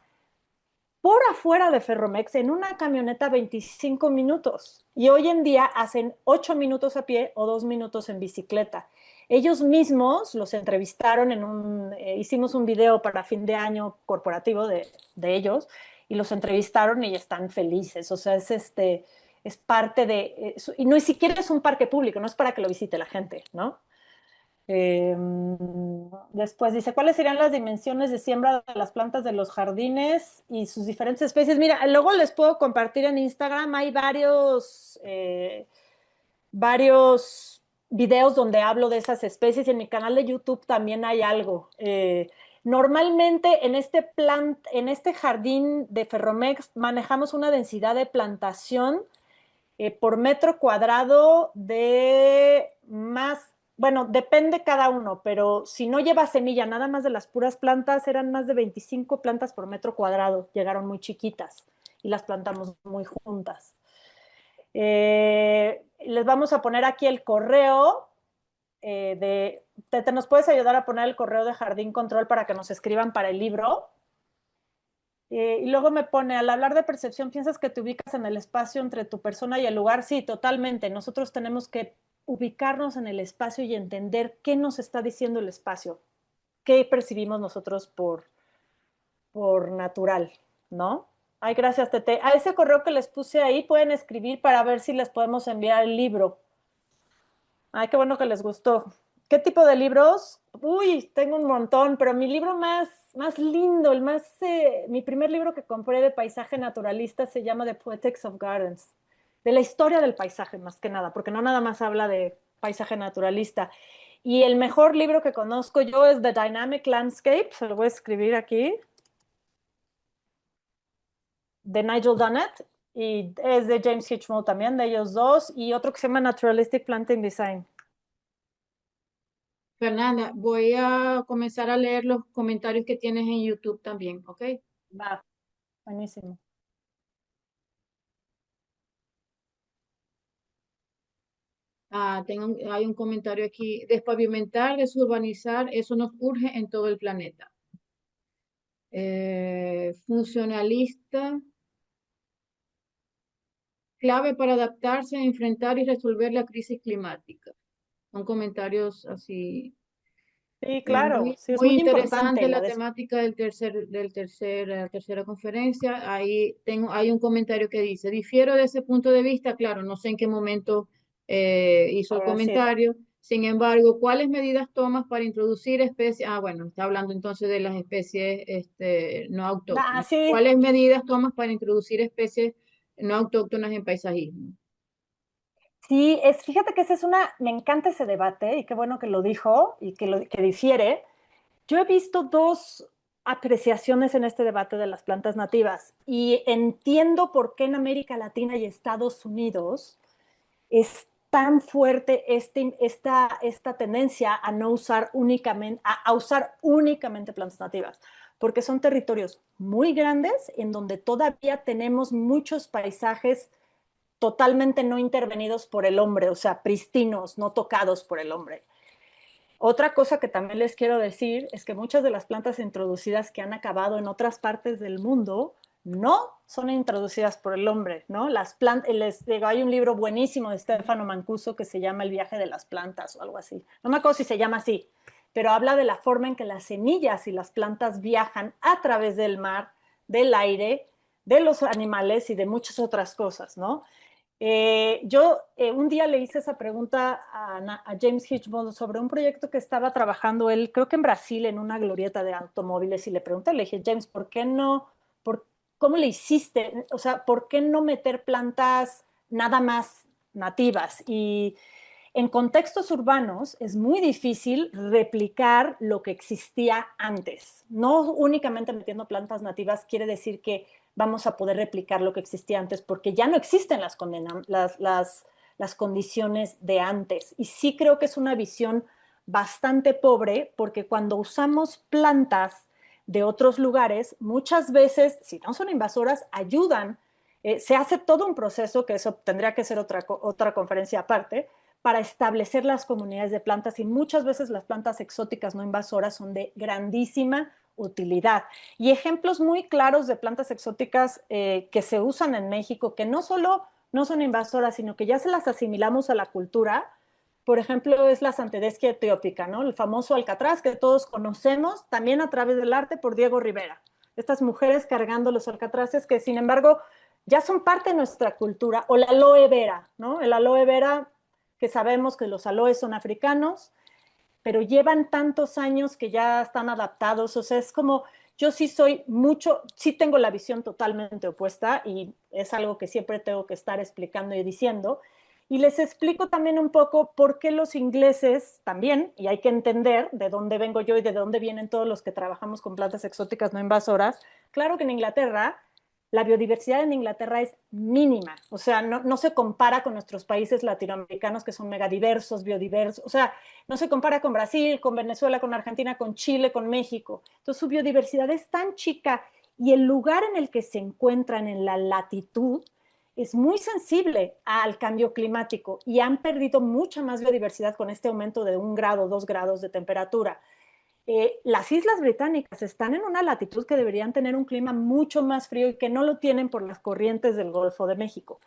Speaker 3: por afuera de Ferromex en una camioneta 25 minutos. Y hoy en día hacen 8 minutos a pie o 2 minutos en bicicleta. Ellos mismos los entrevistaron hicimos un video para fin de año corporativo de ellos y los entrevistaron y están felices. O sea, es parte y no ni siquiera es un parque público, no es para que lo visite la gente, ¿no? Eh, Después dice, ¿cuáles serían las dimensiones de siembra de las plantas de los jardines y sus diferentes especies? Mira, luego les puedo compartir en Instagram, hay varios videos donde hablo de esas especies y en mi canal de YouTube también hay algo. Normalmente en este jardín de Ferromex manejamos una densidad de plantación por metro cuadrado de más, bueno, depende cada uno, pero si no lleva semilla, nada más de las puras plantas, eran más de 25 plantas por metro cuadrado, llegaron muy chiquitas y las plantamos muy juntas. Les vamos a poner aquí el correo Tete, ¿nos puedes ayudar a poner el correo de Jardín Control para que nos escriban para el libro? Y luego me pone, al hablar de percepción, ¿piensas que te ubicas en el espacio entre tu persona y el lugar? Sí, totalmente. Nosotros tenemos que ubicarnos en el espacio y entender qué nos está diciendo el espacio, qué percibimos nosotros por natural, ¿no? Ay, gracias, Tete. A ese correo que les puse ahí pueden escribir para ver si les podemos enviar el libro. Ay, qué bueno que les gustó. ¿Qué tipo de libros? Uy, tengo un montón, pero mi libro más lindo, mi primer libro que compré de paisaje naturalista se llama The Poetics of Gardens, de la historia del paisaje más que nada, porque no nada más habla de paisaje naturalista. Y el mejor libro que conozco yo es The Dynamic Landscape, se lo voy a escribir aquí, de Nigel Dunnett, y es de James Hitchell también, de ellos dos, y otro que se llama Naturalistic Planting Design.
Speaker 1: Fernanda, voy a comenzar a leer los comentarios que tienes en YouTube también, ¿ok?
Speaker 3: Va, buenísimo.
Speaker 1: Hay un comentario aquí. Despavimentar, desurbanizar, eso nos urge en todo el planeta. Funcionalista, clave para adaptarse, enfrentar y resolver la crisis climática. Son comentarios así.
Speaker 3: Sí, claro, sí, es
Speaker 1: Muy
Speaker 3: muy importante
Speaker 1: interesante la temática la tercera conferencia. Hay un comentario que dice, difiero de ese punto de vista, claro, no sé en qué momento hizo el
Speaker 3: Ahora sí.
Speaker 1: comentario. Sin embargo, ¿cuáles medidas tomas para introducir especies? Ah, bueno, está hablando entonces de las especies no autóctonas.
Speaker 3: Sí,
Speaker 1: ¿Cuáles medidas tomas para introducir especies no autóctonas en paisajismo?
Speaker 3: sí, fíjate que me encanta ese debate y qué bueno que lo dijo y que difiere. Yo he visto dos apreciaciones en este debate de las plantas nativas y entiendo por qué en América Latina y Estados Unidos es tan fuerte esta tendencia a no usar únicamente, a usar únicamente plantas nativas, porque son territorios muy grandes en donde todavía tenemos muchos paisajes totalmente no intervenidos por el hombre, o sea, pristinos, no tocados por el hombre. Otra cosa que también les quiero decir es que muchas de las plantas introducidas que han acabado en otras partes del mundo no son introducidas por el hombre, ¿no? Les digo, hay un libro buenísimo de Stefano Mancuso que se llama El viaje de las plantas o algo así. No me acuerdo si se llama así, pero habla de la forma en que las semillas y las plantas viajan a través del mar, del aire, de los animales y de muchas otras cosas, ¿no? Yo un día le hice esa pregunta a James Hitchell sobre un proyecto que estaba trabajando él, creo que en Brasil, en una glorieta de automóviles, y le pregunté, le dije, James, ¿por qué no, cómo le hiciste? O sea, ¿por qué no meter plantas nada más nativas? Y en contextos urbanos es muy difícil replicar lo que existía antes. No únicamente metiendo plantas nativas quiere decir que vamos a poder replicar lo que existía antes, porque ya no existen las condiciones de antes. Y sí creo que es una visión bastante pobre, porque cuando usamos plantas de otros lugares, muchas veces, si no son invasoras, ayudan. Se hace todo un proceso, que eso tendría que ser otra conferencia aparte, para establecer las comunidades de plantas y muchas veces las plantas exóticas no invasoras son de grandísima utilidad. Y ejemplos muy claros de plantas exóticas que se usan en México, que no solo no son invasoras, sino que ya se las asimilamos a la cultura. Por ejemplo, es la Santedeschia etiópica, ¿no? El famoso alcatraz que todos conocemos también a través del arte por Diego Rivera. Estas mujeres cargando los alcatraces que, sin embargo, ya son parte de nuestra cultura. O la aloe vera, ¿no? El aloe vera, que sabemos que los aloes son africanos, pero llevan tantos años que ya están adaptados. O sea, es como, yo sí soy mucho, sí tengo la visión totalmente opuesta y es algo que siempre tengo que estar explicando y diciendo. Y les explico también un poco por qué los ingleses también, y hay que entender de dónde vengo yo y de dónde vienen todos los que trabajamos con plantas exóticas no invasoras. Claro que en Inglaterra, la biodiversidad en Inglaterra es mínima, o sea, no se compara con nuestros países latinoamericanos que son megadiversos, biodiversos, o sea, no se compara con Brasil, con Venezuela, con Argentina, con Chile, con México. Entonces su biodiversidad es tan chica y el lugar en el que se encuentran en la latitud es muy sensible al cambio climático y han perdido mucha más biodiversidad con este aumento de 1 grado, 2 grados de temperatura. Las Islas Británicas están en una latitud que deberían tener un clima mucho más frío y que no lo tienen por las corrientes del Golfo de México.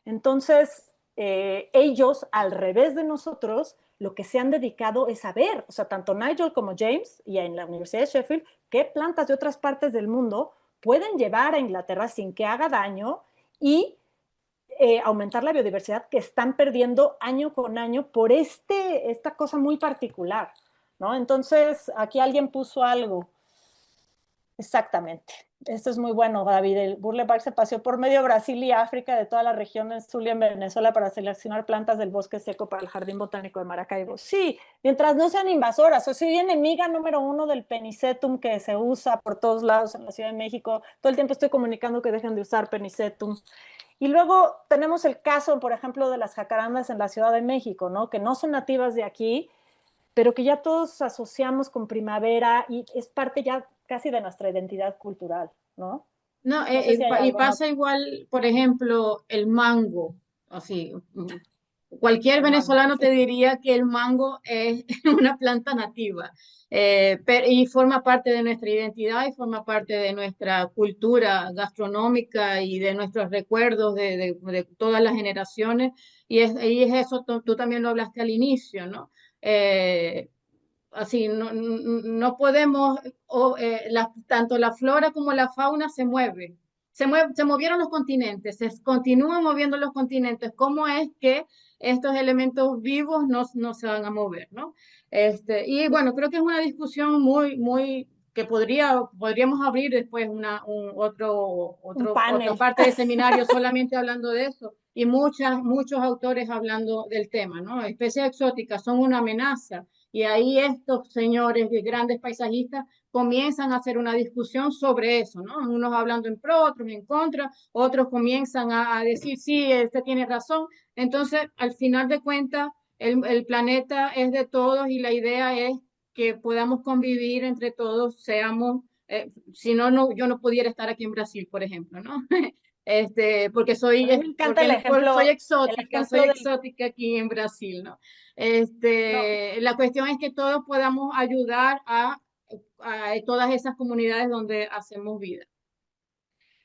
Speaker 3: Entonces, ellos, al revés de nosotros, lo que se han dedicado es a ver, o sea, tanto Nigel como James, y en la Universidad de Sheffield, qué plantas de otras partes del mundo pueden llevar a Inglaterra sin que haga daño y aumentar la biodiversidad que están perdiendo año con año por esta cosa muy particular, ¿no? Entonces, aquí alguien puso algo. Exactamente. Esto es muy bueno, David. El Burle Park se paseó por medio Brasil y África de toda la región de Zulia en Venezuela para seleccionar plantas del bosque seco para el Jardín Botánico de Maracaibo. Sí, mientras no sean invasoras. O soy enemiga número 1 del Penicetum que se usa por todos lados en la Ciudad de México. Todo el tiempo estoy comunicando que dejen de usar Penicetum. Y luego tenemos el caso, por ejemplo, de las jacarandas en la Ciudad de México, ¿no? Que no son nativas de aquí, pero que ya todos asociamos con primavera y es parte ya casi de nuestra identidad cultural, ¿no?
Speaker 1: No,
Speaker 3: No sé si hay
Speaker 1: y
Speaker 3: algo más.
Speaker 1: pasa igual, por ejemplo, el mango, así. Cualquier
Speaker 3: El mango.
Speaker 1: venezolano te diría que el mango es una planta nativa, y forma parte de nuestra identidad y forma parte de nuestra cultura gastronómica y de nuestros recuerdos de todas las generaciones. Y es eso, tú también lo hablaste al inicio, ¿no? Eh, Así, no podemos, tanto la flora como la fauna se mueven. Se movieron los continentes, se continúan moviendo los continentes. ¿Cómo es que estos elementos vivos no se van a mover, ¿no? Y bueno, creo que es una discusión muy que podríamos abrir después
Speaker 3: Un
Speaker 1: otra
Speaker 3: panel.
Speaker 1: parte de seminario solamente hablando de eso. Y muchos autores hablando del tema, ¿no? Especies exóticas son una amenaza y ahí estos señores, grandes paisajistas, comienzan a hacer una discusión sobre eso, ¿no? Unos hablando en pro, otros en contra, otros comienzan a decir, sí, este tiene razón. Entonces, al final de cuentas, el planeta es de todos y la idea es que podamos convivir entre todos, seamos, si no, yo no pudiera estar aquí en Brasil, por ejemplo, ¿no? Porque
Speaker 3: A mí me encanta el
Speaker 1: soy
Speaker 3: ejemplo del...
Speaker 1: exótica aquí en Brasil, ¿no?
Speaker 3: No,
Speaker 1: La cuestión es que todos podamos ayudar a todas esas comunidades donde hacemos vida.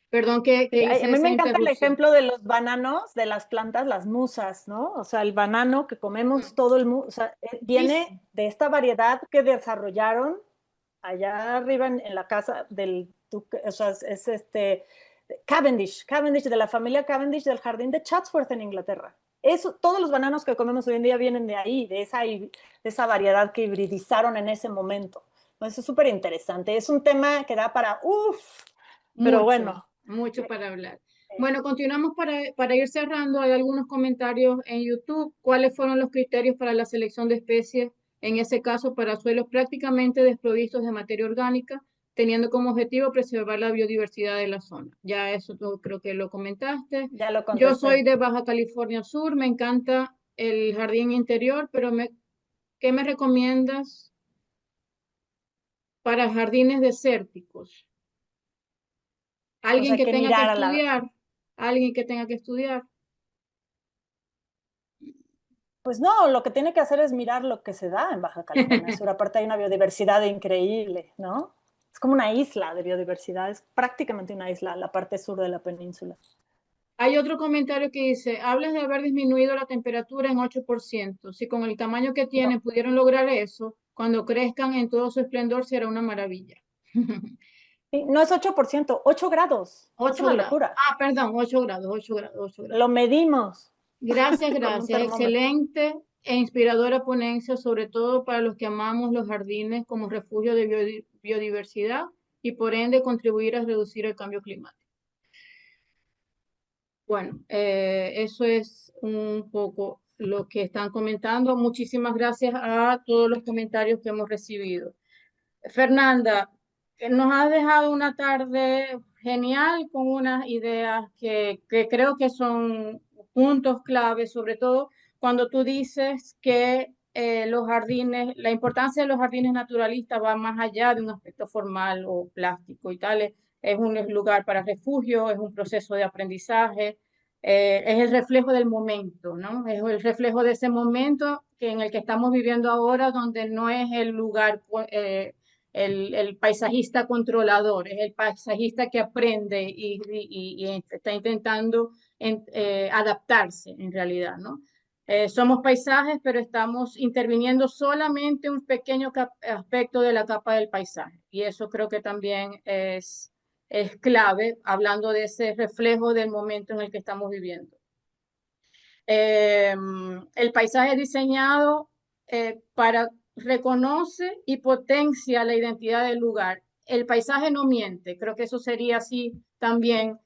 Speaker 1: Perdón que
Speaker 3: a
Speaker 1: hice
Speaker 3: mí me
Speaker 1: esa
Speaker 3: encanta el
Speaker 1: interrupción.
Speaker 3: ejemplo de los bananos, de las plantas, las musas, ¿no? O sea, el banano que comemos todo el mundo, o sea,
Speaker 1: Sí,
Speaker 3: viene de esta variedad que desarrollaron allá arriba en la casa del, o sea, es Cavendish, de la familia Cavendish del jardín de Chatsworth en Inglaterra. Eso, todos los bananos que comemos hoy en día vienen de ahí, de esa variedad que hibridizaron en ese momento. Eso es súper interesante. Es un tema que da para, uff, pero
Speaker 1: mucho,
Speaker 3: bueno.
Speaker 1: mucho para hablar. Bueno, continuamos para ir cerrando. Hay algunos comentarios en YouTube. ¿Cuáles fueron los criterios para la selección de especies, en ese caso para suelos prácticamente desprovistos de materia orgánica, teniendo como objetivo preservar la biodiversidad de la zona? Ya eso tú creo que lo comentaste.
Speaker 3: Ya lo
Speaker 1: Yo soy
Speaker 3: contesté.
Speaker 1: de Baja California Sur, me encanta el jardín interior, pero ¿qué me recomiendas para jardines desérticos?
Speaker 3: Pues
Speaker 1: Alguien
Speaker 3: hay
Speaker 1: que
Speaker 3: que
Speaker 1: tenga que
Speaker 3: mirar a la...
Speaker 1: estudiar, alguien que tenga que estudiar.
Speaker 3: Pues no, lo que tiene que hacer es mirar lo que se da en Baja California Sur. Aparte hay una biodiversidad increíble, ¿no? es como una isla de biodiversidad, es prácticamente una isla, la parte sur de la península.
Speaker 1: Hay otro comentario que dice, hablas de haber disminuido la temperatura en 8%. Si con el tamaño que tiene pudieron lograr eso, cuando crezcan en todo su esplendor será una maravilla.
Speaker 3: Sí, no es 8%, 8 grados. Es
Speaker 1: 8
Speaker 3: una
Speaker 1: grados.
Speaker 3: locura.
Speaker 1: Ah, perdón, 8 grados, 8 grados, 8 grados.
Speaker 3: Lo medimos
Speaker 1: Gracias,
Speaker 3: con un
Speaker 1: gracias.
Speaker 3: termómetro.
Speaker 1: Excelente e inspiradora ponencia, sobre todo para los que amamos los jardines como refugio de biodiversidad y por ende contribuir a reducir el cambio climático. Bueno, eso es un poco lo que están comentando. Muchísimas gracias a todos los comentarios que hemos recibido. Fernanda, nos has dejado una tarde genial con unas ideas que creo que son puntos clave, sobre todo cuando tú dices que los jardines, la importancia de los jardines naturalistas va más allá de un aspecto formal o plástico y tal. Es un lugar para refugio, es un proceso de aprendizaje, es el reflejo del momento, ¿no? Es el reflejo de ese momento en el que estamos viviendo ahora, donde no es el lugar el paisajista controlador, es el paisajista que aprende y está intentando adaptarse en realidad, ¿no? Somos paisajes, pero estamos interviniendo solamente un pequeño aspecto de la capa del paisaje. Y eso creo que también es clave, hablando de ese reflejo del momento en el que estamos viviendo. El paisaje diseñado para reconoce y potencia la identidad del lugar. El paisaje no miente, creo que eso sería así también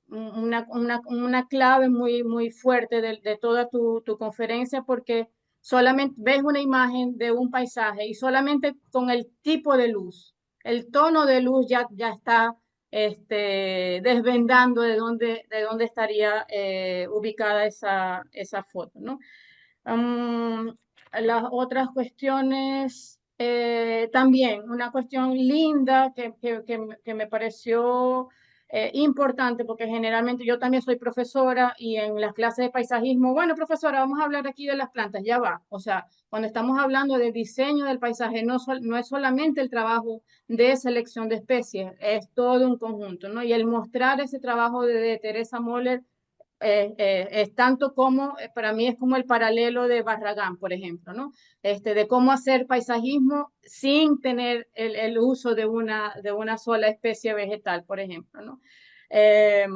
Speaker 1: una clave muy fuerte de toda tu conferencia, porque solamente ves una imagen de un paisaje y solamente con el tipo de luz, el tono de luz ya está desvendando de dónde estaría ubicada esa foto, ¿no? Las otras cuestiones, también una cuestión linda que me pareció importante, porque generalmente yo también soy profesora y en las clases de paisajismo, bueno, profesora, vamos a hablar aquí de las plantas, ya va. O sea, cuando estamos hablando de diseño del paisaje, no es solamente el trabajo de selección de especies, es todo un conjunto, ¿no? Y el mostrar ese trabajo de Teresa Moller es tanto como, para mí es como el paralelo de Barragán, por ejemplo, ¿no? De cómo hacer paisajismo sin tener el uso de una sola especie vegetal, por ejemplo, ¿no? Eh,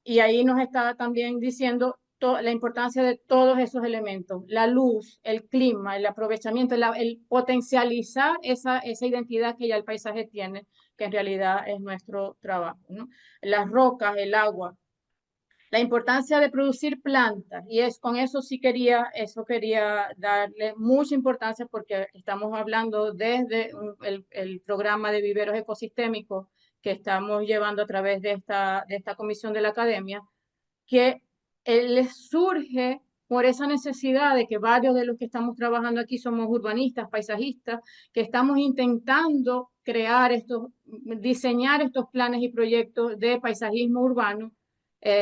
Speaker 1: y ahí nos está también diciendo la importancia de todos esos elementos, la luz, el clima, el aprovechamiento, el potencializar esa identidad que ya el paisaje tiene, que en realidad es nuestro trabajo, ¿no? Las rocas, el agua, la importancia de producir plantas, y con eso quería darle mucha importancia, porque estamos hablando desde el programa de viveros ecosistémicos que estamos llevando a través de esta comisión de la academia, que les surge por esa necesidad de que varios de los que estamos trabajando aquí somos urbanistas, paisajistas, que estamos intentando diseñar estos planes y proyectos de paisajismo urbano,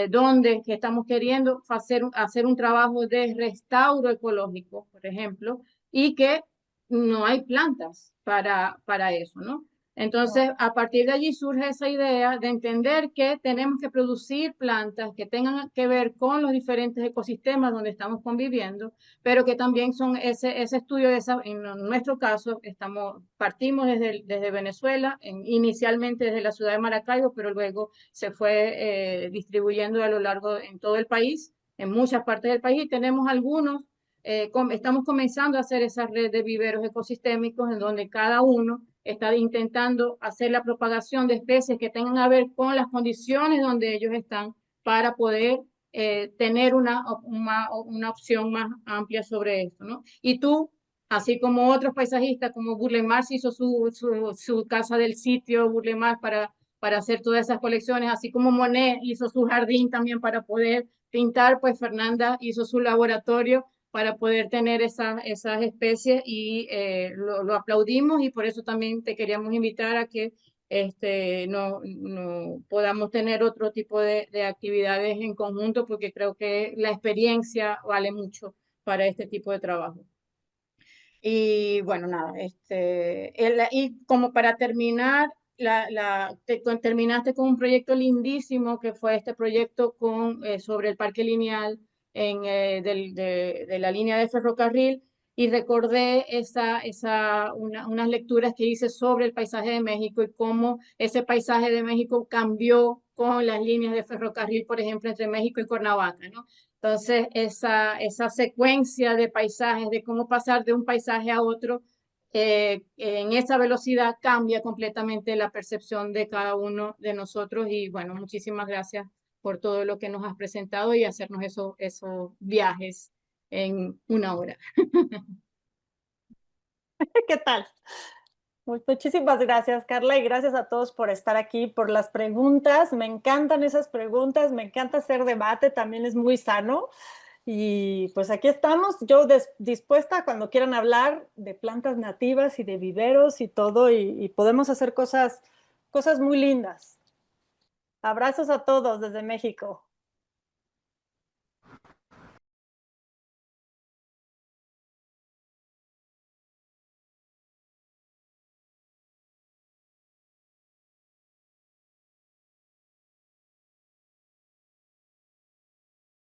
Speaker 1: donde que estamos queriendo hacer un trabajo de restauro ecológico, por ejemplo, y que no hay plantas para eso, ¿no? Entonces, a partir de allí surge esa idea de entender que tenemos que producir plantas que tengan que ver con los diferentes ecosistemas donde estamos conviviendo, pero que también son ese estudio en nuestro caso, partimos desde Venezuela, inicialmente desde la ciudad de Maracaibo, pero luego se fue distribuyendo a lo largo en todo el país, en muchas partes del país, y tenemos algunos, estamos comenzando a hacer esa red de viveros ecosistémicos en donde cada uno está intentando hacer la propagación de especies que tengan a ver con las condiciones donde ellos están, para poder tener una opción más amplia sobre esto, ¿no? Y tú, así como otros paisajistas, como Burle Marx hizo su casa del sitio, Burle Marx, para hacer todas esas colecciones, así como Monet hizo su jardín también para poder pintar, pues Fernanda hizo su laboratorio para poder tener esas especies, y lo aplaudimos, y por eso también te queríamos invitar a que no podamos tener otro tipo de actividades en conjunto, porque creo que la experiencia vale mucho para este tipo de trabajo. Y bueno, nada, y como para terminar, terminaste con un proyecto lindísimo que fue este proyecto sobre el parque lineal de la línea de ferrocarril y recordé unas lecturas que hice sobre el paisaje de México y cómo ese paisaje de México cambió con las líneas de ferrocarril, por ejemplo, entre México y Cuernavaca, ¿no? Entonces, esa secuencia de paisajes, de cómo pasar de un paisaje a otro, en esa velocidad cambia completamente la percepción de cada uno de nosotros. Y bueno, muchísimas gracias por todo lo que nos has presentado y hacernos esos viajes en una hora.
Speaker 3: ¿Qué tal? Muchísimas gracias, Carla, y gracias a todos por estar aquí, por las preguntas. Me encantan esas preguntas, me encanta hacer debate, también es muy sano. Y pues aquí estamos, yo dispuesta cuando quieran hablar de plantas nativas y de viveros y todo, y podemos hacer cosas muy lindas. Abrazos a todos desde México.